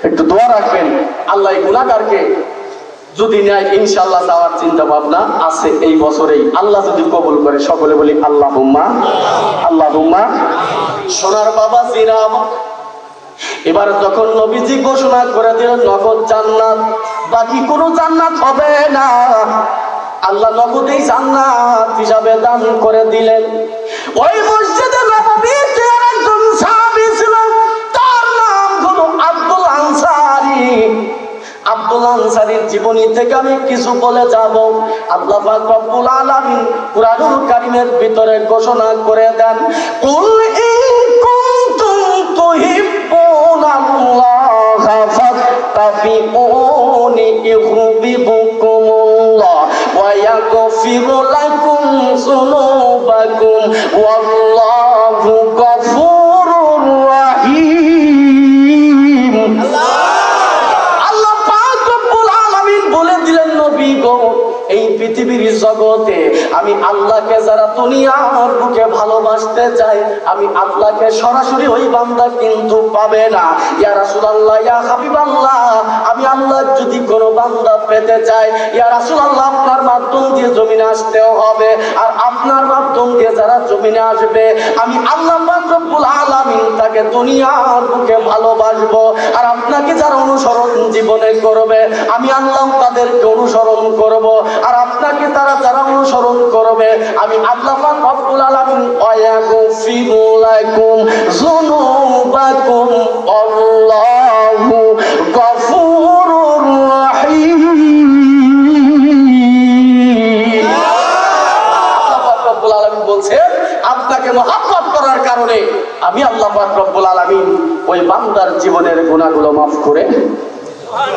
একটু দোয়া রাখবেন, আল্লাহ গুনাহগারকে যদি নেয় ইনশাআল্লাহ যাওয়ার চিন্তা ভাবনা আছে এই বছরেই, আল্লাহ যদি কবুল করে। সকলে বলি আল্লাহুম্মা আল্লাহুম্মা। সোনার বাবা জিরাম, এবার যখন নবীজি ঘোষণা করে দিলেন নগদ জান্নাত, বাকি কোনো জান্নাত হবে না, আল্লাহ নগদেই জান্নাত হিসাবে দান করে দিলেন। ওই মসজিদে নববীতে একজন সাহাবী ছিল, তার নাম হলো আব্দুল আনসারী। আব্দুল আনসারীর জীবনী থেকে আমি কিছু বলে যাব। আল্লাহ পাক রব্বুল আলামিন কুরআনুল কারীমের ভিতরে ঘোষণা করে দেন, কুল ইন কুনতুম তুহিব্বুনাল্লাহা ফাত্তাবিউনি ইউহিব্বুকুমুল্লাহ ওয়া ইয়াগফির লাকুম যুনুবাকুম ওয়াল্লাহু গফুরুর রাহিম। এই পৃথিবীর জগতে আমি আল্লাহকে যারা দুনিয়ার বুকে ভালোবাসতে চাই, আমি আল্লাহকে সরাসরি ওই বান্দা কিন্তু পাবে না। ইয়া রাসূলুল্লাহ, ইয়া হাবিবাল্লাহ, আমি আল্লাহ যদি কোনো বান্দা পেতে চাই, ইয়া রাসূলুল্লাহ, আপনার মাধ্যম দিয়ে জমিনে আসতেও হবে। আর আপনার মাধ্যম দিয়ে যারা জমিনে আসবে, আমি আল্লাহ পাক রব্বুল আলামিন তাকে দুনিয়ার বুকে ভালোবাসবো। আর আপনাকে যারা অনুসরণ জীবনে করবে, আমি আল্লাহ তাদেরকে অনুসরণ করব। আর আপনাকে তারা যারা অনুসরণ করবে, আমি আল্লাহ পাক রব্বুল আলামিন ওয়ায়াগফিরু লাকুম যুনুবাকুম আল্লাহু গফুরুর রাহিম। আল্লাহ পাক রব্বুল আলামিন বলছেন, আপনাকে মহব্বত করার কারণে আমি আল্লাহ পাক রব্বুল আলামিন ওই বান্দার জীবনের গুনাহগুলো মাফ করে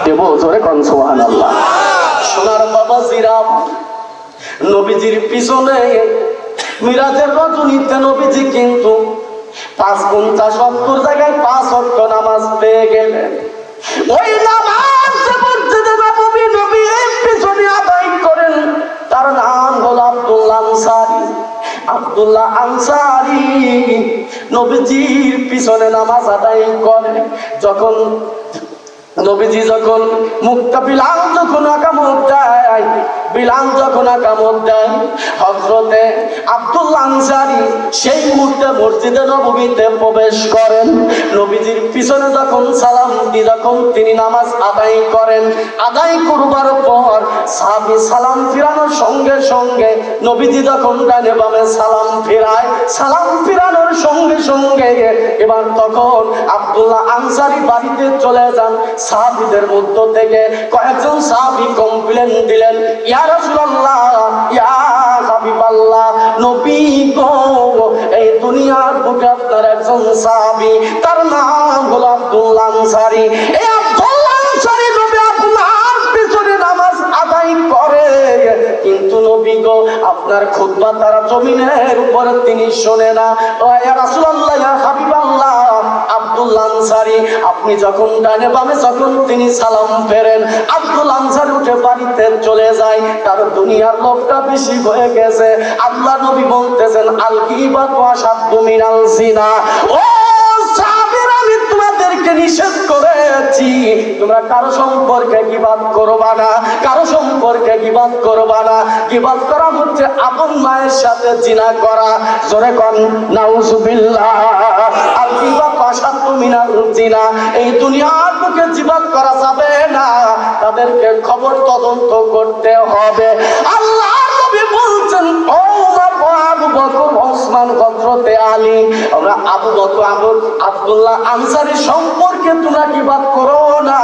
দেব। জোরে কোন সুবহানাল্লাহ। সোনার বাবা জিরাম, নবীজির পিছনে মিরাজের রজনীতে নবীজি কিন্তু ৫-৫ জায়গায় ৫ ওয়াক্ত নামাজ পেয়ে গেলেন। ওই নামাজ মসজিদে নববী নবীর পিছনে আদায় করেন, তার নাম হলো আব্দুল্লাহ আব্দুল্লাহ আনসারী নবীজির পিছনে নামাজ আদায় করে। যখন নবীজি যখন মুক্তা বিলাল যখন আকামত দেয়, বিলাল যখন আকামত দেয়, হযরতে আব্দুল্লাহ আনসারী সেই মুহূর্তে মসজিদে নববীতে প্রবেশ করেন। নবীজির পিছনে যখন সালাম দিয়ে যখন তিনি নামাজ আদায় করেন, আদায় করবার পর সাহাবী সালাম ফিরানোর সঙ্গে সঙ্গে নবীজি যখন ডানে বামে সালাম ফিরায়, সালাম ফিরানোর সঙ্গে সঙ্গে এবার তখন আব্দুল্লাহ আনসারী বাড়িতে চলে যান। সাহাবীদের মধ্য থেকে কয়েকজন সাহাবী কমপ্লেন দিলেন, ইয়া রাসূলুল্লাহ, ইয়া হাবিবাল্লাহ, নবী গো, এই দুনিয়ার বুকে আপনার একজন সাহাবী, তার নাম হলো আব্দুল্লাহ আনসারী। এই আব্দুল্লাহ আনসারী নবী আপনার পিছনে নামাজ আদায় করে, কিন্তু নবী গো আপনার খুতবা তারা জমিনের উপরে তিনি শোনে না। ইয়া রাসূলুল্লাহ, ইয়া হাবিবাল্লাহ, আব্দুল্লাহ আনসারী আপনি যখন ডানে বামে যখন তিনি সালাম ফেরেন, আব্দুল্লাহ আনসারী উঠে বাড়িতে চলে যায়। তার দুনিয়ার লোকটা বেশি হয়ে গেছে। আল্লাহ নবী বলতেছেন, আল গীবাতু আশাদ্দু মিনাল জিনা। ও সাহাবীরা, আমি তোমাদেরকে নিষেধ করেছি তোমরা কারো সম্পর্কে গীবাত করবা না, কারো সম্পর্কে গীবাত করবা না। গীবাত করা হচ্ছে আপন মায়ের সাথে জিনা করা। জোরে কোন নাউজুবিল্লাহ। আল গীবাতু আশাদ্দু মিনাল জিনা। এই দুনিয়ার বুকে গীবাত করা যাবে না, তাদেরকে খবর তদন্ত করতে হবে। আল্লাহ নবী বলছেন, ও ওমর, ও আবু বকর, ওসমান, হযরতে আলী, আমরা আবু বকর আব্দুল্লাহ আনসারী সম্পর্কে তোমরা গীবাত করো না,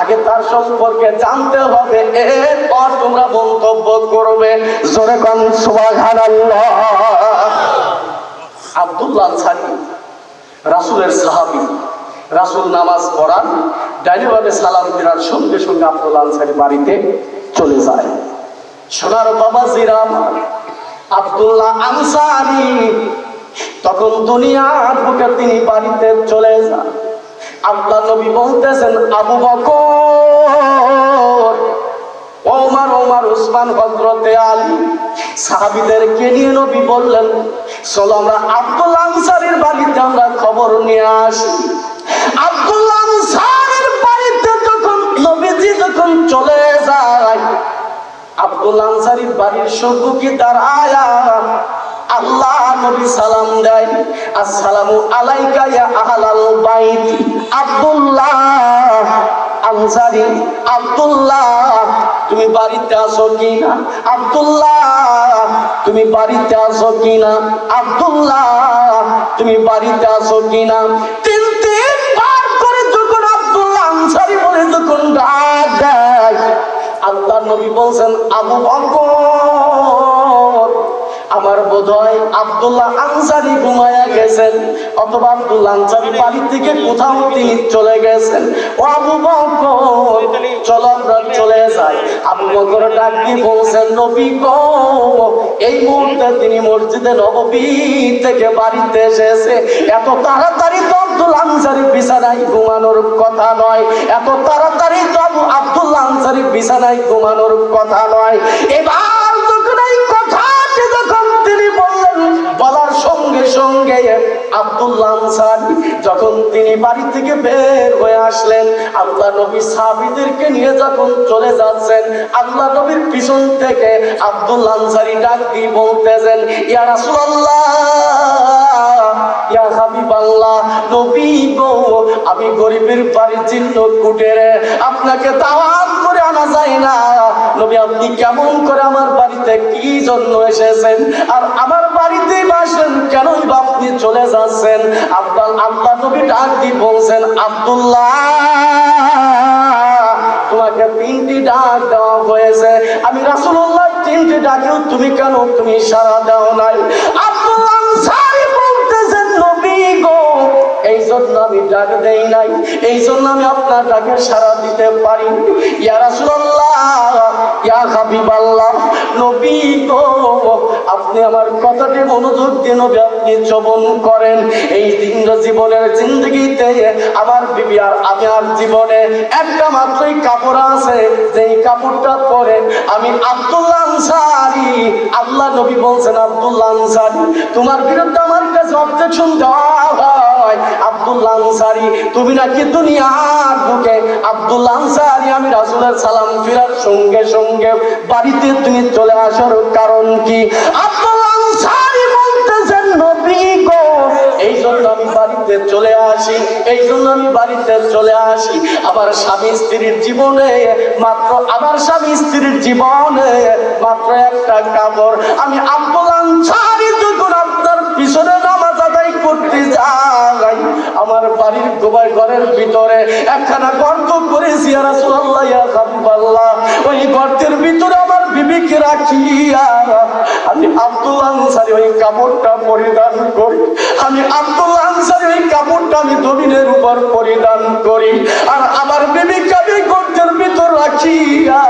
আগে তার সম্পর্কে জানতে হবে, এরপর তোমরা মন্তব্য করবে। জোরে কোন সুবহানাল্লাহ। আব্দুল্লাহ আনসারী রাসূলের সাহাবী। রাসূল নামাজ পড়ান, ডাইনে বামে সালাম ফেরার সঙ্গে সঙ্গে আব্দুল্লাহ আনসারী বাড়িতে চলে যায়। সোনার বাবাজিরা, আব্দুল্লাহ আনসারী তখন দুনিয়ার বুকে তিনি বাড়িতে চলে যান। আল্লাহ নবী বলতেছেন, আবু বকর, ওমর, ওসমান, হযরতে আলী, সাহাবীদেরকে নিয়ে নবী বললেন, চলো আমরা আব্দুল্লাহ আনসারীর বাড়িতে আমরা খবর নিয়ে আসি। আব্দুল্লাহ আনসারীর বাড়িতে যখন নবীজি যখন চলে যায়, আব্দুল্লাহ আনসারীর বাড়ির সম্মুখে দাঁড়ায়া আল্লাহ নবী সালাম দেয়, আসসালামু আলাইকা ইয়া আহলাল বাইত। আব্দুল্লাহ আনসারী, আব্দুল্লাহ তুমি বাড়িতে আসো কিনা? আব্দুল্লাহ তুমি বাড়িতে আসো কিনা? আব্দুল্লাহ তুমি বাড়িতে আসো কিনা? তিনবার করে যখন আব্দুল্লাহ আনসারী বলে যখন ডাক দেয়, আল্লাহ নবী বলছেন, আবু বকর, আমার বোধহয় আব্দুল্লাহ আনসারী ঘুমায়া গেছেন, অথবা আব্দুল্লাহ আনসারী বাড়ি থেকে কোথাও তিনি চলে গেছেন। ও আবু বকর, চলো আমরা চলে যাই। আবু বকর ডাক দিয়ে বলছেন, নবী গো, এই মুহূর্তে তিনি মসজিদে নববী থেকে বাড়িতে এসেছে। এত তাড়াতাড়ি তো আব্দুল্লাহ আনসারী বিছানায় ঘুমানোর কথা নয়, এত তাড়াতাড়ি তো আব্দুল্লাহ আনসারী বিছানায় ঘুমানোর কথা নয়। এবার যখন এই কথাটি যখন তিনি বললেন, বলার সঙ্গে সঙ্গে আব্দুল্লাহ আনসারী যখন তিনি বাড়ি থেকে বের হয়ে আসলেন, আল্লাহ নবী সাহাবীদেরকে নিয়ে যখন চলে যাচ্ছেন, আল্লাহ নবীর পিছন থেকে আব্দুল্লাহ আনসারী ডাক দিয়ে বলতেছেন, ইয়া রাসূলুল্লাহ, ইয়া হাবিবাল্লাহ, নবী গো, আমি গরিবের বাড়ির চিহ্ন কুটেরে আপনাকে দাওয়াত করে আনা যায় না। নবী আপনি কেমন করে আমার বাড়িতে কি জন্য এসেছেন, আর আমার বাড়িতেই বাসেন কেনই বা আপনি চলে যাচ্ছেন? আল্লাহ নবী ডাক দিয়ে বলছেন, আব্দুল্লাহ তোমাকে 3টি ডাক দেওয়া হয়েছে, আমি রাসূলুল্লাহ 3টি ডাকেও তুমি কেন তুমি সাড়া দাও নাই? আব্দুল্লাহ আনসারী বলতেছেন, নবী গো, এই জন্য আমি ডাক দেই নাই, এই জন্য আমি আপনার ডাকে সাড়া দিতে পারি। ইয়া রাসূলুল্লাহ, ইয়া হাবিবাল্লাহ, নবী গো, আপনি আমার কথাটি মনোযোগ দিয়ে নবী আপনি শ্রবণ করেন। এই জীবনের জিন্দগিতে আমার বিবি আর আমার জীবনে একটা মাত্রই কাপড় আছে, যেই কাপড়টা পরে আমি আব্দুল্লাহ আনসারী, আল্লাহ নবী বলছেন আব্দুল্লাহ আনসারী তোমার বিরুদ্ধে আমার কাছে অবজেকশন দেওয়া হয়, আব্দুল্লাহ আনসারী তুমি নাকি দুনিয়ার বুকে আব্দুল্লাহ আনসারী আমি রাসূলের সালাম ফিরার সঙ্গে সঙ্গে বাড়িতে তুমি চলে আসার কারণ কি? আব্দুল্লাহ আনসারী বলতেছেন নবী গো এই জন্য আমি বাড়িতে চলে আসি, এই জন্য আমি বাড়িতে চলে আসি। আমার স্বামী স্ত্রীর জীবনে মাত্র আমার স্বামী স্ত্রীর জীবনে মাত্র একটা কাপড়। আমি আব্দুল্লাহ আনসারী যখন আপনার পিছনে নামাজ আদায় করতে যাই, আমার বাড়ির ঘরের ভিতরে একখানা গর্ত করেছি ইয়া রাসূলুল্লাহ ইয়া হাবিবাল্লাহ, ওই গর্তের ভিতরে আমার বিবিকে রাখিয়া আমি আব্দুল্লাহ আনসারী ওই কাপড়টা পরিধান করি, আমি আব্দুল্লাহ আনসারী ওই কাপড়টা আমি জমিনের উপর পরিধান করি, আর আমার বিবিকে আমি গর্তের ভিতর রাখিয়া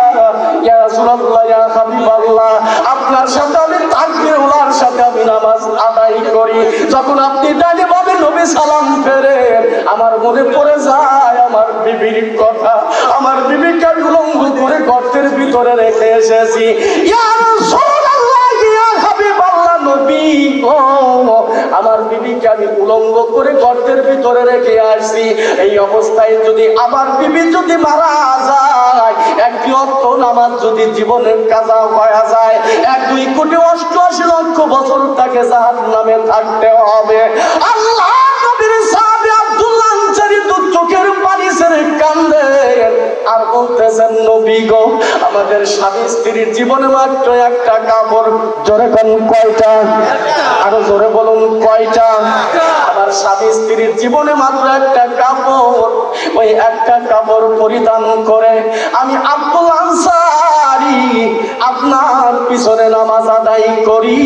ইয়া রাসূলুল্লাহ ইয়া হাবিবাল্লাহ আপনার সাথে আমি তাকবীর ওলার সাথে আমি নামাজ আদায় করি। যখন আপনি ডানে বামে নবী সালাম ফেরেন, আমার মনে পড়ে যায় আমার বিবির কথা, আমার বিবিকে আমি উলঙ্গ করে গর্তের ভিতরে রেখে এসেছি। ইয়া রাসূলুল্লাহ ইয়া হাবিবাল্লাহ নবী গো আমার বিবিকে আমি উলঙ্গ করে গর্তের ভিতরে রেখে আসছি। এই অবস্থায় যদি আমার বিবি যদি মারা যায়, একটি অর্থ নামাজ যদি জীবনের কাজা হয়ে যায়, 1,2,88,00,000 বছর তাকে জাহান্নামে থাকতে হবে। আল্লাহ নবীর সাহাবী আব্দুল্লাহ আনসারী তো চোখের পানি ছেড়ে কান্দেন আর বলতেছেন নবী গো আমাদের স্বামী স্ত্রীর জীবনে মাত্র একটা কাপড়। জোরে কোন কয়টা? আরো জোরে বলুন কয়টা? আমার স্বামী স্ত্রীর জীবনে মাত্র একটা কাপড়, ওই একটা কাপড় পরিধান করে আমি আব্দুল্লাহ আনসারী আপনার পিছনে নামাজ আদায় করি,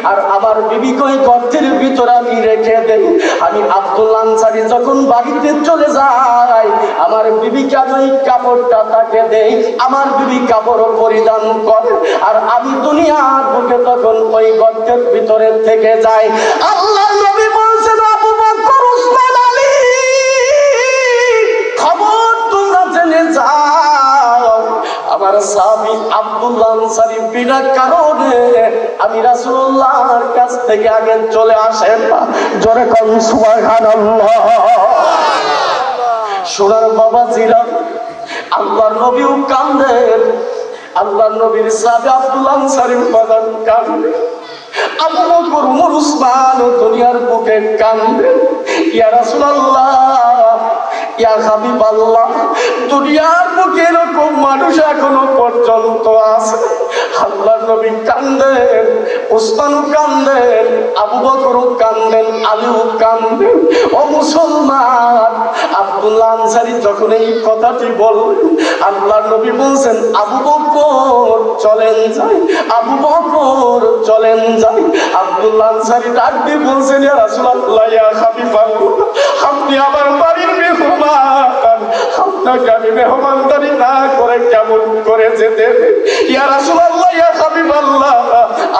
আর আমার বিবিকে ওই গর্তের ভিতরে আমি রেখে দেই। আমি আব্দুল্লাহ আনসারী যখন বাড়িতে চলে যাই, আমার বিবিকে আমি ওই কাপড়টা তাকে দেই, আমার বিবি কাপড় পরিধান করে, আর আমি দুনিয়ার বুকে তখন ওই গর্তের ভিতরে থেকে যাই। আল্লাহ নবী বলছেন আবু বকর উসমান আলী খবর তোমরা জেনে যাও, আমার সাহাবী আব্দুল্লাহ আনসারী বিনা কারণে আমি রাসূলুল্লাহর কাছ থেকে আগে চলে আসেন। জোরে কোন সুবহানাল্লাহ। সোনার বাবাজিরা আল্লাহর নবীও কান্দেন, আল্লাহর নবীর সাহাবী আব্দুল্লাহ আনসারী বাজান কান্দেন, আবু বকর ওমর উসমান দুনিয়ার বুকে কান্দেন। ইয়া রাসূলুল্লাহ ইয়া হাবিবাল্লাহ দুনিয়ার বুকে এরকম মানুষ এখনো পর্যন্ত আছে। আল্লাহর নবী কান্দেন, উসমানও কান্দেন, আবু বকরও কান্দেন, আলীও কান্দেন। ও মুসলমান, আব্দুল্লাহ আনসারী যখন এই কথাটি বললেন, আল্লাহর নবী বলছেন আবু বকর চলেন যাই, আবু বকর চলেন যাই। আব্দুল্লাহ আনসারী ডাক দিয়ে বলছেন ইয়া রাসূলুল্লাহ ইয়া হাবিবাল্লাহ আপনি আমার বাড়ির মেহমান, আপনাকে আমি মেহমানদারি না করে কেমন করে যেতে? ইয়া রাসূলুল্লাহ ইয়া হাবিবাল্লাহ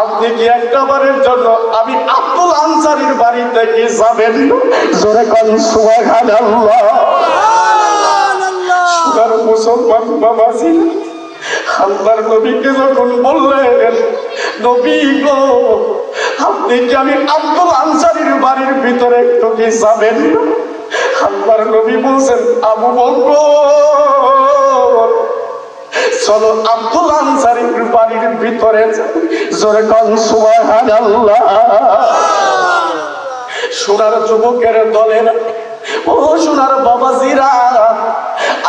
আপনি কি একবারের জন্য আমি আব্দুল্লাহ আনসারীর বাড়িতে কি যাবেন? জোরে কোন সুবহানাল্লাহ। সুগার মুসলমান বাবাজি আল্লাহর নবীকে যখন বললেন নবী গো আপনি কি আমি আব্দুল্লাহ আনসারীর বাড়ির ভিতরে একটু কি যাবেন? আল্লাহর নবী বলছেন আবু বকর চলো আব্দুল্লাহ আনসারীর বাড়ির ভিতরে। জোরে কোন সুবহানাল্লাহ। সোনার যুবকের দলের ও সোনার বাবাজিরা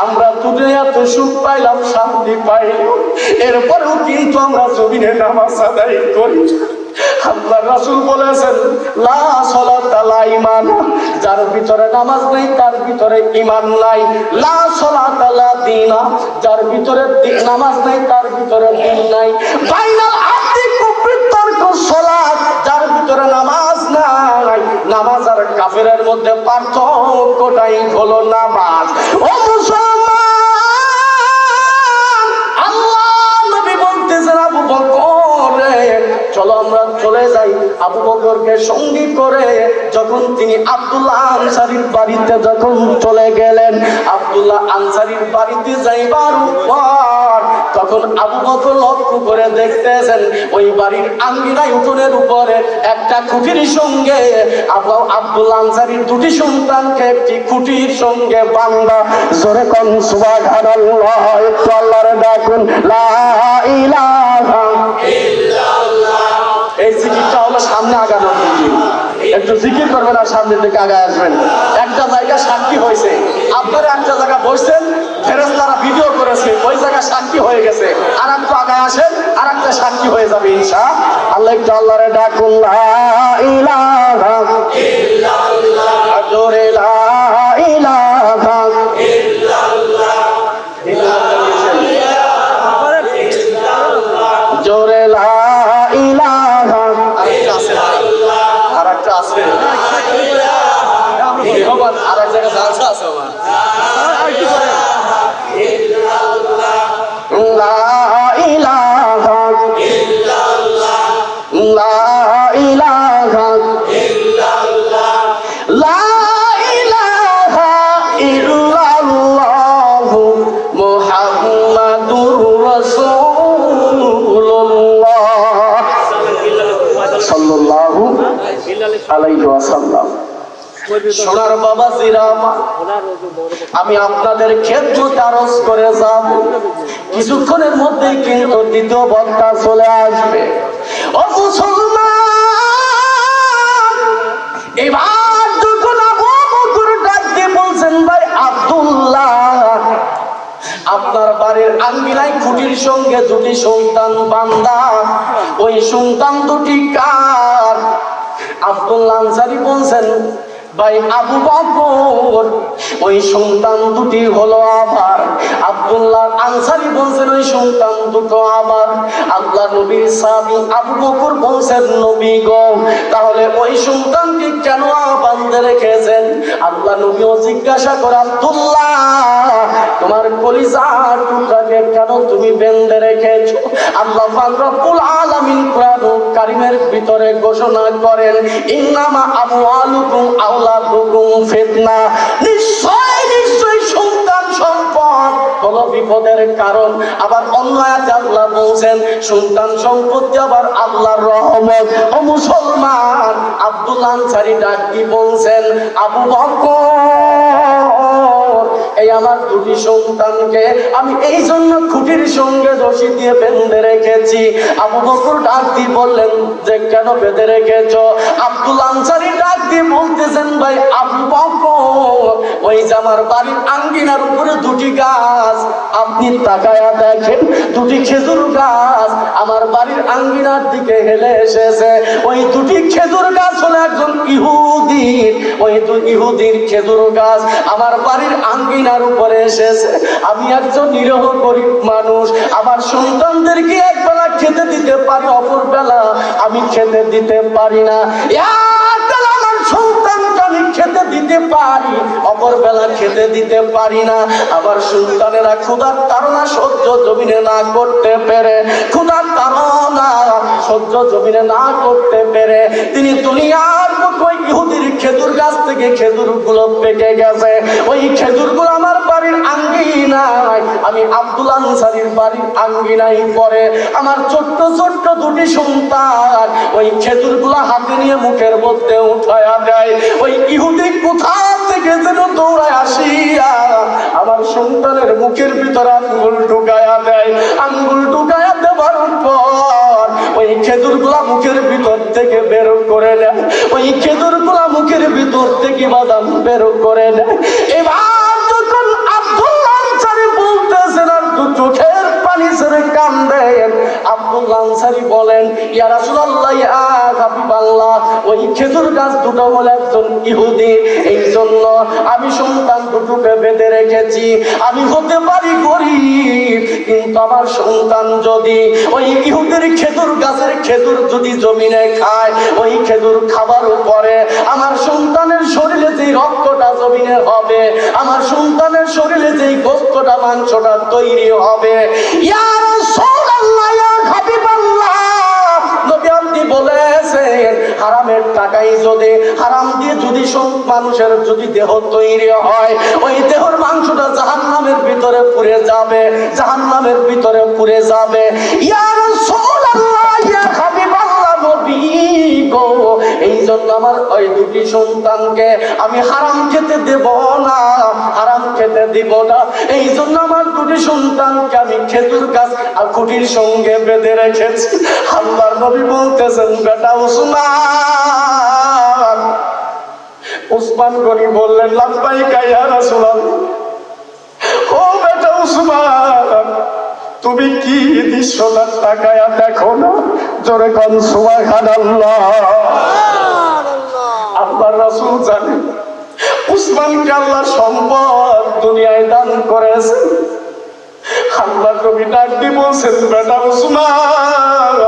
আমরা দুনিয়াতে সুখ পাইলাম, শান্তি পাইলাম, এরপরেও কিন্তু আমরা জমিনে নামাজ আদায় করি। আল্লাহ রাসূল বলেছেন লা সালাতা লা ঈমান, যার ভিতরে নামাজ নেই তার ভিতরে ঈমান নাই। লা সালাতা লা দীনা, যার ভিতরে নামাজ নাই তার ভিতরে দ্বীন নাই। বাইনাল আবদি কুফরি তারকু সালাত, যার ভিতরে নামাজ নাই, নামাজ আর কাফেরের মধ্যে পার্থক্যটাই হলো নামাজ। ও মুসলমান, আল্লাহ নবী বলতেছেন আবু বকর চলো আমরা চলে যাই। আবু বকরকে সঙ্গী করে যখন তিনি আব্দুল্লাহ আনসারীর বাড়িতে যখন চলে গেলেন, আব্দুল্লাহ আনসারীর বাড়িতে যাইবার পর তখন আবু বকর লক্ষ্য করে দেখতেছেন ওই বাড়ির আঙ্গিনায় উঠোনের উপরে একটা খুঁটির সঙ্গে আব্দুল্লাহ আনসারীর দুটি সন্তানকে একটি খুঁটির সঙ্গে বাঁধা। জোরে কোন সুবহানাল্লাহ, একটু আল্লাহরে ডাকুন লা ইলাহা ইল্লাল্লাহ। এই জিকিরটা হলো সামনে আগানোর জিকির। একটু জিকির করবেন আর সামনের দিকে আগায় আসবেন। একটা জায়গা সাক্ষী হয়েছে, আপনারা একটা জায়গা বসছেন, ফেরেশতারা ভিডিও করেছে, ওই জায়গা সাক্ষী হয়ে গেছে। আর একটু আগায় আসেন, আর একটা সাক্ষী হয়ে যাবে ইনশাআল্লাহ। একটু আল্লাহরে ডাকুন লা ইলাহা ইল্লাল্লাহ, জোরে লা ইলাহা ইল্লাল্লাহ, জোরে লা ইলাহা ইল্লাল্লাহ। আর একটা আছে, আর এক জায়গায় জালসা আছে আমার। লা ইলাহা ইল্লাল্লাহ, লা ইলাহা ইল্লাল্লাহ, লা ইলাহা ইল্লাল্লাহ মুহাম্মাদুর রাসূলুল্লাহ সাল্লাল্লাহু আলাইহি ওয়াসাল্লাম। সোনার বাবাজিরা আমার, আমি আপনাদের খেদমতে আরজ করে যাব, কিছুক্ষণের মধ্যেই কিন্তু দ্বিতীয় বক্তা চলে আসবে। ও মুসলমান, এবার যখন আবু বকর ডাক দিয়ে বলছেন, ভাই আব্দুল্লাহ, আপনার বাড়ির আঙ্গিনায় খুঁটির সঙ্গে দুটি সন্তান বান্দা, ওই সন্তান দুটি কার? আব্দুল্লাহ আনসারী বলছেন, ভাই আবু বকর, ওই সন্তান দুটি হলো আবার। আব্দুল্লাহ আনসারী বলছেন, ওই সন্তান দুটো আবার। আল্লাহ নবীর সাহাবী আবু বকর বলছেন, নবী গো, তাহলে ওই সন্তানকে কেন বাঁধে রেখেছেন? আল্লাহ নবীও জিজ্ঞাসা করে, আব্দুল্লাহ, তোমার কলিজার টুকরাকে কেন তুমি বেঁধে রেখেছো? আল্লাহ পাক রব্বুল আলামিন কোরআন কারীমের ভিতরে ঘোষণা করেন, ইন্নামা আমওয়ালুকুম আওলাদুকুম ফিতনা, নিশ্চয় নিশ্চয় সন্তান সম্পদ হলো বিপদের কারণ। আবার অন্য আয়াতে আল্লাহ বলছেন, সন্তান সম্পত্তি আবার আল্লাহর রহমত। ও মুসলমান, আব্দুল্লাহ আনসারী ডাক কি বলছেন, আবু বকর, এই আমার দুটি সন্তানকে আমি এই জন্য খুঁটির সঙ্গে রশি দিয়ে বেঁধে রেখেছি। আবু বকর ডাক দিয়ে বললেন যে কেন বেঁধে রেখেছো? আব্দুল্লাহ আনসারী ডাক দিয়ে বলতেছেন, ভাই আবু বকর, ওই যে আমার বাড়ির আঙ্গিনার উপরে দুটি গাছ, আপনি তাকায়া দেখেন, দুটি খেজুর গাছ আমার বাড়ির আঙ্গিনার দিকে হেলে এসেছে। ওই দুটি খেজুর গাছ হলো একজন ইহুদির, ওই ইহুদির খেজুর গাছ আমার বাড়ির আঙ্গিনার উপরে এসেছে। আমি একজন নিরহ গরিব মানুষ, আমার সন্তানদেরকে একবেলা খেতে দিতে পারি, অপর বেলা আমি খেতে দিতে পারি না। আমার সন্তানকে আমি খেতে দিতে পারি, অপর বেলা খেতে দিতে পারি না। আমার সন্তানেরা ক্ষুধার তাড়না সহ্য জমিনে না করতে পেরে, ক্ষুধার তাড়না সহ্য জমিনে না করতে পেরে তিনি দুনিয়ার ওই ইহুদির খেজুর গাছ থেকে খেজুর গুলো পেকে গেছে। ওই খেজুর গুলো আমার বাড়ির আঙ্গিনায়, আমি আব্দুল্লাহ আনসারীর বাড়ির আঙ্গিনায় পরে আমার ছোট্ট ছোট্ট দুটি সন্তান ওই খেজুর গুলা হাতে নিয়ে মুখের মধ্যে উঠায়া দেয়। ওই ইহুদি কোথা থেকে যেন দৌড়ায় আসিয়া আমার সন্তানের মুখের ভিতরে আঙ্গুল ঢুকায়া দেয়। আঙ্গুল ঢুকায়া দেওয়ার পর ওই খেজুর গুলা মুখের ভিতর থেকে বের করে নেয়। ওই খেজুর গুলা মুখের ভিতর থেকে বাদাম বের করে নেয়। এবার যখন আব্দুল্লাহ আনসারী বলতেছেন আর চোখের পানি ছেড়ে কান্দেন, আব্দুল্লাহ আনসারী বলেন, ইয়া রাসূলুল্লাহ, ইয়া হাবিবাল্লাহ, ওই খেজুর গাছ দুটো হলো একজন ইহুদি, এই জন্য আমি সন্তান দুটোকে বেঁধে রেখেছি। আমি হতে পারি গরিব, কিন্তু আমার সন্তান যদি ওই ইহুদির খেজুর গাছের খেজুর যদি জমিনে খায়, ওই খেজুর খাবার উপরে আমার সন্তানের শরীরে যেই রক্তটা জমিনে হবে, আমার সন্তানের শরীরে যেই গোশতটা মাংসটা তৈরি হবে, ইয়া রাসূলুল্লাহ, ইয়া হাবিবাল্লাহ, নবী আপনি বলেছেন হারামের টাকাই যদি হারাম দিয়ে যদি মানুষের যদি দেহ তৈরি হয়, ওই দেহর মাংসটা জাহান্নামের ভিতরে পুড়ে যাবে, জাহান্নামের ভিতরে পুড়ে যাবে। ইয়া রাসূলুল্লাহ, ইয়া হাবিবাল্লাহ, নবী গো, এই জন্য আমার ওই দুটি সন্তানকে আমি হারাম খেতে দেব না, হারাম খেতে দিব না। এই জন্য আমার দুটি সন্তানকে আমি খেজুর গাছ আর খুঁটির সঙ্গে বেঁধে রেখেছি। আল্লাহর নবী বলতেছেন, বেটা উসমান। উসমান গনি বললেন, লাব্বাইকা ইয়া রাসূলুল্লাহ। ও বেটা উসমান, তুমি কি দৃশ্যটা তাকায়া দেখো না? জোরে কোন সুবহানাল্লাহ। আল্লাহর রাসূল জানেন উসমানকে আল্লাহর সম্পদ দুনিয়ায় দান করেছে। আল্লাহর নবী ডাক দিয়ে বলছেন, বেটা উসমান,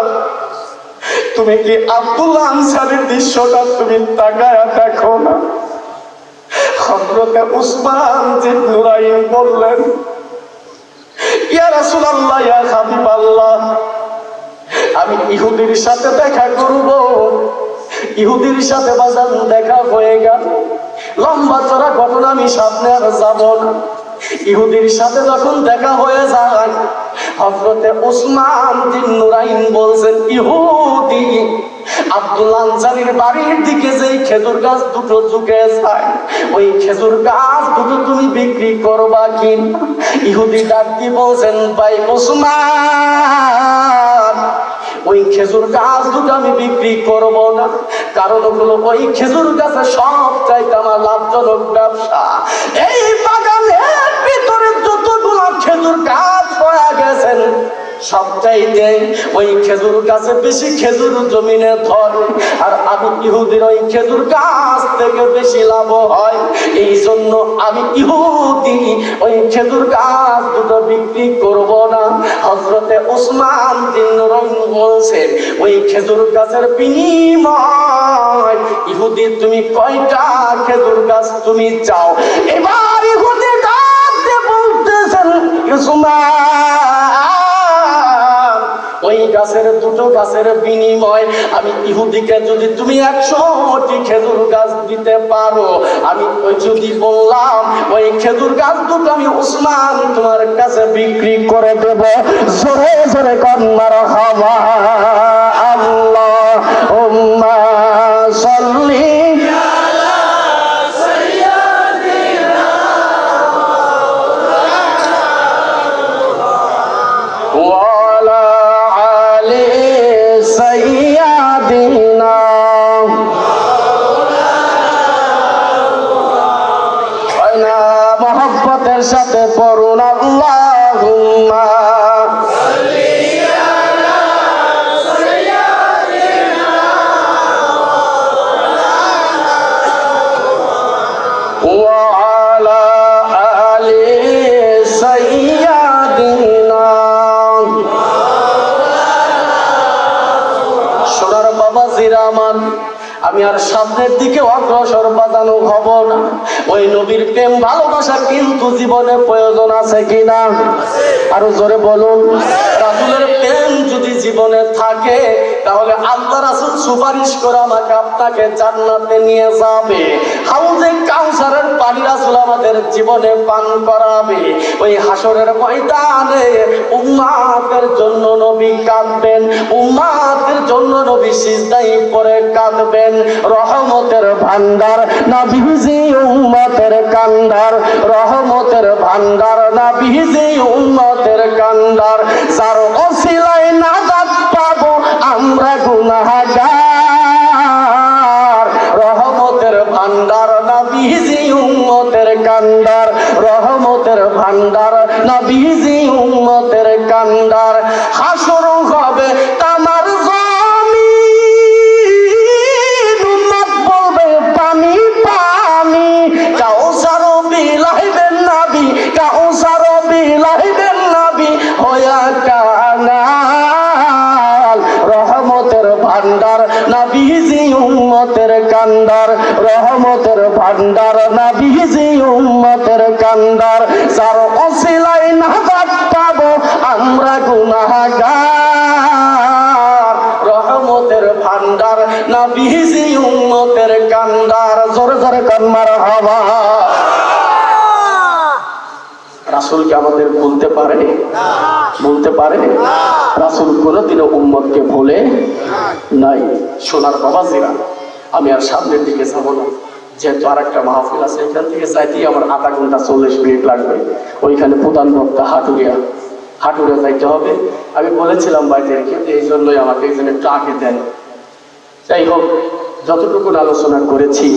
তুমি কি আব্দুল্লাহ আনসারীর দৃশ্যটা তুমি তাকায়া দেখো না? হযরতে উসমান জিন নুরাইন বললেন, ইয়া রাসূলুল্লাহ, ইয়া হাবিবাল্লাহ, আমি ইহুদির সাথে দেখা করব। ইহুদির সাথে বাজার দেখা হয়ে গেল, লম্বা চড়া ঘটনা আমি সামনে আর যাব না। ইহুদির সাথে যখন দেখা হয়ে যায়, হযরতে উসমান বিন নুরাইন বলছেন, ইহুদি আব্দুল্লাহ আনসারীর বাড়ির দিকে যেই খেজুর গাছ দুটো ঝুঁকে যায়, ওই খেজুর গাছ দুটো তুমি বিক্রি করবা কি? ইহুদি ডাক দিয়ে বলছেন, ভাই উসমান, ওই খেজুর গাছ দুটো আমি বিক্রি করব না। কারণ হলো ওই খেজুর গাছে সব চাইতে আমার লাভজনক ব্যবসা। এই বাগানের ভিতরে যতগুলো খেজুর গাছ পাওয়া গেছেন, সবচাইতে ওই খেজুর গাছে বেশি খেজুর জমিনে ধরে, আর আমি ইহুদির ওই খেজুর গাছ থেকে বেশি লাভ হয়। এই জন্য আমি ইহুদি ওই খেজুর গাছ দুটো বিক্রি করব না। হযরতে উসমান বিন নুরাইন বলছেন, ওই খেজুর গাছের বিনিময় ইহুদি তুমি কয়টা খেজুর গাছ তুমি চাও? এবার ইহুদি ডাক দিয়ে বলতেছেন, উসমান, ওই গাছের দুটো গাছের বিনিময় আমি ইহুদিকে যদি তুমি 100টি খেজুর গাছ দিতে পারো, আমি যদি বললাম ওই খেজুর গাছ দুটো আমি উসমান তোমার কাছে বিক্রি করে দেব। জোরে জোরে কোন মারহাবা। আল্লাহুম্মা সাল্লি সাথে পড়ুন, আল্লাহুম্মা সাল্লি আলা সাইয়্যিদিনা ওয়া আলা আলি সাইয়্যিদিনা। সোনার বাবাজিরা আমার, আমি আর সামনের দিকে অগ্রসর বাজানো হব না। ওই নবীর প্রেম ভালোবাসা কিন্তু জীবনে প্রয়োজন আছে কিনা? আরো জোরে বলুন। রাসূলের প্রেম যদি জীবনে থাকে, তাহলে আল্লাহ রাসূল সুপারিশ করে আমাকে আপনাকে জান্নাতে নিয়ে যাবে। হাউজে কাউসারের পানি রাসূল আমাদের জীবনে পান করাবে। ওই হাসরের ময়দানে উম্মতের জন্য নবী কাঁদবেন, উম্মতের জন্য নবী সিজদায় পড়ে কাঁদবেন। রহমতের ভান্ডার নবীজি উম্মতের কান্ডার, রহমতের ভান্ডার নবীজি উম্মতের কান্ডার। যার ওসিলায় নাজাত পাবো আমরা গুনাহগার। রহমতের ভান্ডার নবীজি উম্মতের কান্ডার, রহমতের ভান্ডার নবীজি উম্মতের কান্ডার। হাসর হবে তামার জমিন, উম্মত বলবে পানি পানি। কাউসার বিলাইবেন নবী, কাউসার বিলাইবেন নবী হইয়া কানাল। রহমতের ভান্ডার নবীজি উম্মতের কান্ডার, রহমতের ভান্ডার নবীজি উম্মতের কান্ডার। যার ওসিলায় নাজাত পাবো আমরা গুনাহগার। রহমতের ভান্ডার কান্দার জোরে জোরে কান মারহাবা। রাসূলকে আমাদের ভুলতে পারে? বলতে পারে? রাসূল কোনোদিনও উম্মতকে ভুলে নাই। সোনার বাবাজিরা, আমি আর সামনের দিকে যাবো না, যেহেতু আর একটা মাহফিল আছে, এখান থেকে যাইতেই আমার আধা ঘন্টা 40 মিনিট লাগবে। ওইখানে প্রধান বক্তা হাটুরিয়া যাইতে হবে। আমি বলেছিলাম ভাইদেরকে, এই জন্যই আমাকে এই জন্য একটু আগে দেন। যাই হোক, যতটুকু আলোচনা করেছি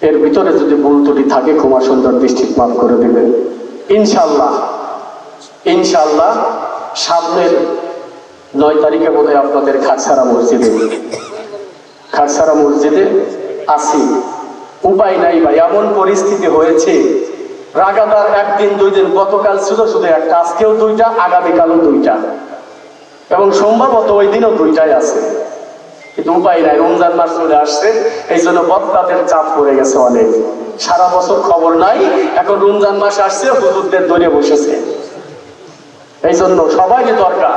এর ভিতরে যদি ভুল ত্রুটি থাকে ক্ষমা সুন্দর দৃষ্টিতে মাফ করে দেবেন। ইনশাআল্লাহ সামনের 9 তারিখে বোধহয় আপনাদের খাটসারা মসজিদে আসি। উপায় নাই ভাই, এমন পরিস্থিতি হয়েছে, লাগাতার 1 দিন 2 দিন, গতকাল ছিল শুধু একটা, আজকেও 2টা, আগামীকালও 2টা, এবং সম্ভবত ওই দিনও 2টাই আছে। কিন্তু উপায় নাই, রমজান মাস চলে আসছে, এই জন্য বক্তাদের চাপ পড়ে গেছে অনেক। সারা বছর খবর নাই, এখন রমজান মাস আসছে, হুজুরদের ধরে বসেছে। এই জন্য সবারই দরকার।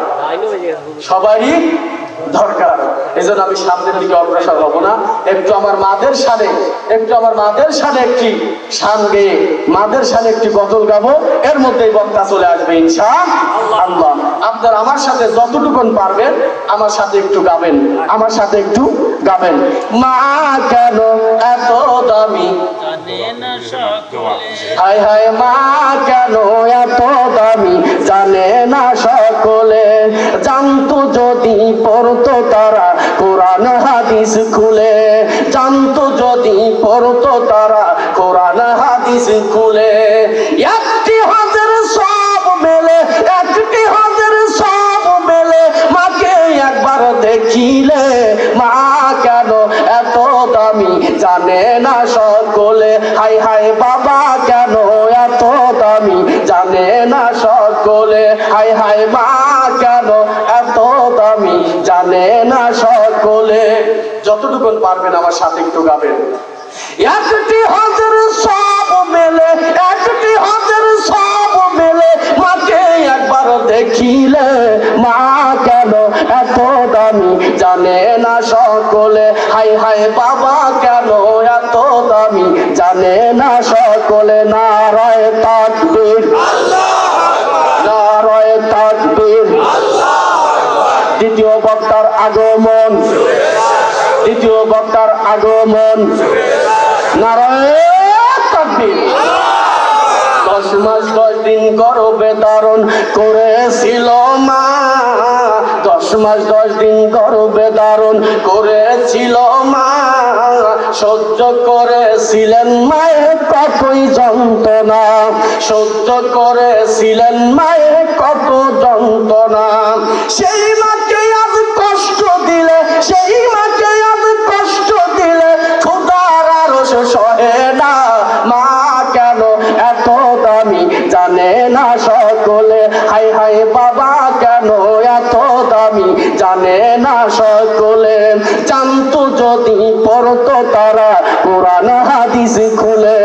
এই জন্য আমি সামনের দিকে অগ্রসর হব না। একটু আমার মাদের সাথে একটি শান গেয়ে মাদের সাথে একটি গজল গাবো, এর মধ্যেই বক্তা চলে আসবে ইনশাআল্লাহ। আপনারা আমার সাথে যতটুকুন পারবেন আমার সাথে একটু গাবেন। মা কেন এত দামি, হায় হায় মা কেন এত দামি, জানে না সকলে। জানতো যদি পড়তো তারা কোরআন হাদিস খুলে, জানতো যদি পড়তো তারা কোরআন হাদিস খুলে। একটি হাতের সব মেলে, মাকে একবার দেখিলে। মা কেন এত দামি, জানে না সকলে। হায় হায় বাবা কেন এত দামি, জানে না সকলে। হায় হায় মা কেন এত দামি, জানে না সকলে। যতটুকুন পারবেন আমার সাথে একটু গাবেন। একটি হাতের সব মেলে, মাকে একবার দেখিলে। মা কেন এত দামি, জানে না সকলে। হায় হায় বাবা কেন এত দামি, জানে না সকলে। নারায়ে তাকবীর, নারায়ে তাকবীর। দ্বিতীয় বক্তার আগমন, নারায়ে তাকবীর। 10 মাস 10 দিন গর্ভে ধারণ করেছিল মা, 10 মাস 10 দিন গর্ভে ধারণ করেছিল মা। সহ্য করেছিলেন মায়ের কতই যন্ত্রণা, সহ্য করেছিলেন মায়ের কত যন্ত্রণা। সেই মাকে আজ কষ্ট দিলে, খোদার আরশ সহে না। মা কেন এত দামি, জানে না সকলে। হায় হায় বাবা কেন এত দামি, জানে না সকলে। জানতো যদি পড়তো তারা কোরআন হাদিস খুলে,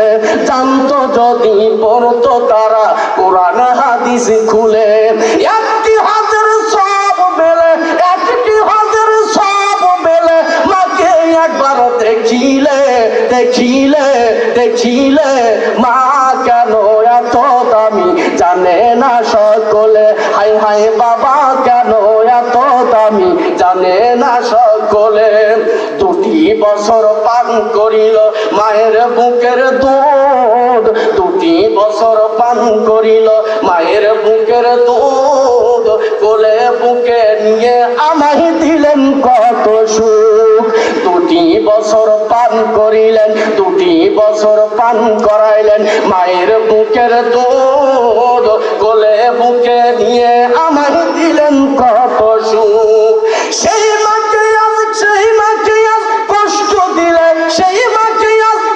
জানতো যদি পড়তো তারা কোরআন হাদিস খুলে। একটি হাতের সব মেলে, মাকে একবার দেখিলে। মা কেন এত দামি, জানে না সকলে। হায় হায় বাবা কেন এত দামি, জানে না সকলে। 2 বছর পান করিল মায়ের বুকের দুধ, 2 বছর পান করিল মায়ের বুকের দুধ। কোলে বুকে নিয়ে আমায় দিলেন কত সুখ। 2 বছর পান করিলেন, 2 বছর পান করাইলেন মায়ের বুকের দুধ। কোলে বুকে নিয়ে আমায় দিলেন কত সুখ। সেই মাকে আজ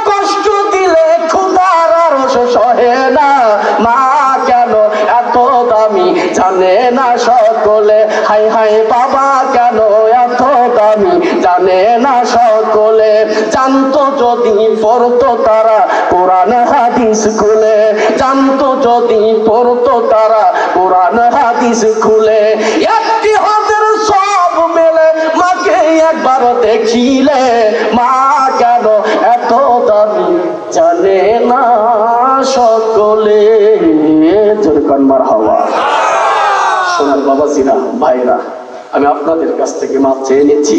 কষ্ট দিলে, খোদার আরশ সহে না। মা কেন এত দামি, জানে না সকলে। হায় হায় বাবা কেন এত দামি, জানে না সকলে। জানতো যদি পড়তো তারা কোরআন হাদিস খুলে, জানতো যদি পড়তো তারা কোরআন হাদিস খুলে। একটি হাতের সব মেলে, মাকে একবার দেখিলে। মা কেন জানে না সকলে, জোরকান মারহাবা। সোনার বাবাজিরা, ভাইরা, আমি আপনাদের কাছ থেকে মাপ চেয়ে নিচ্ছি।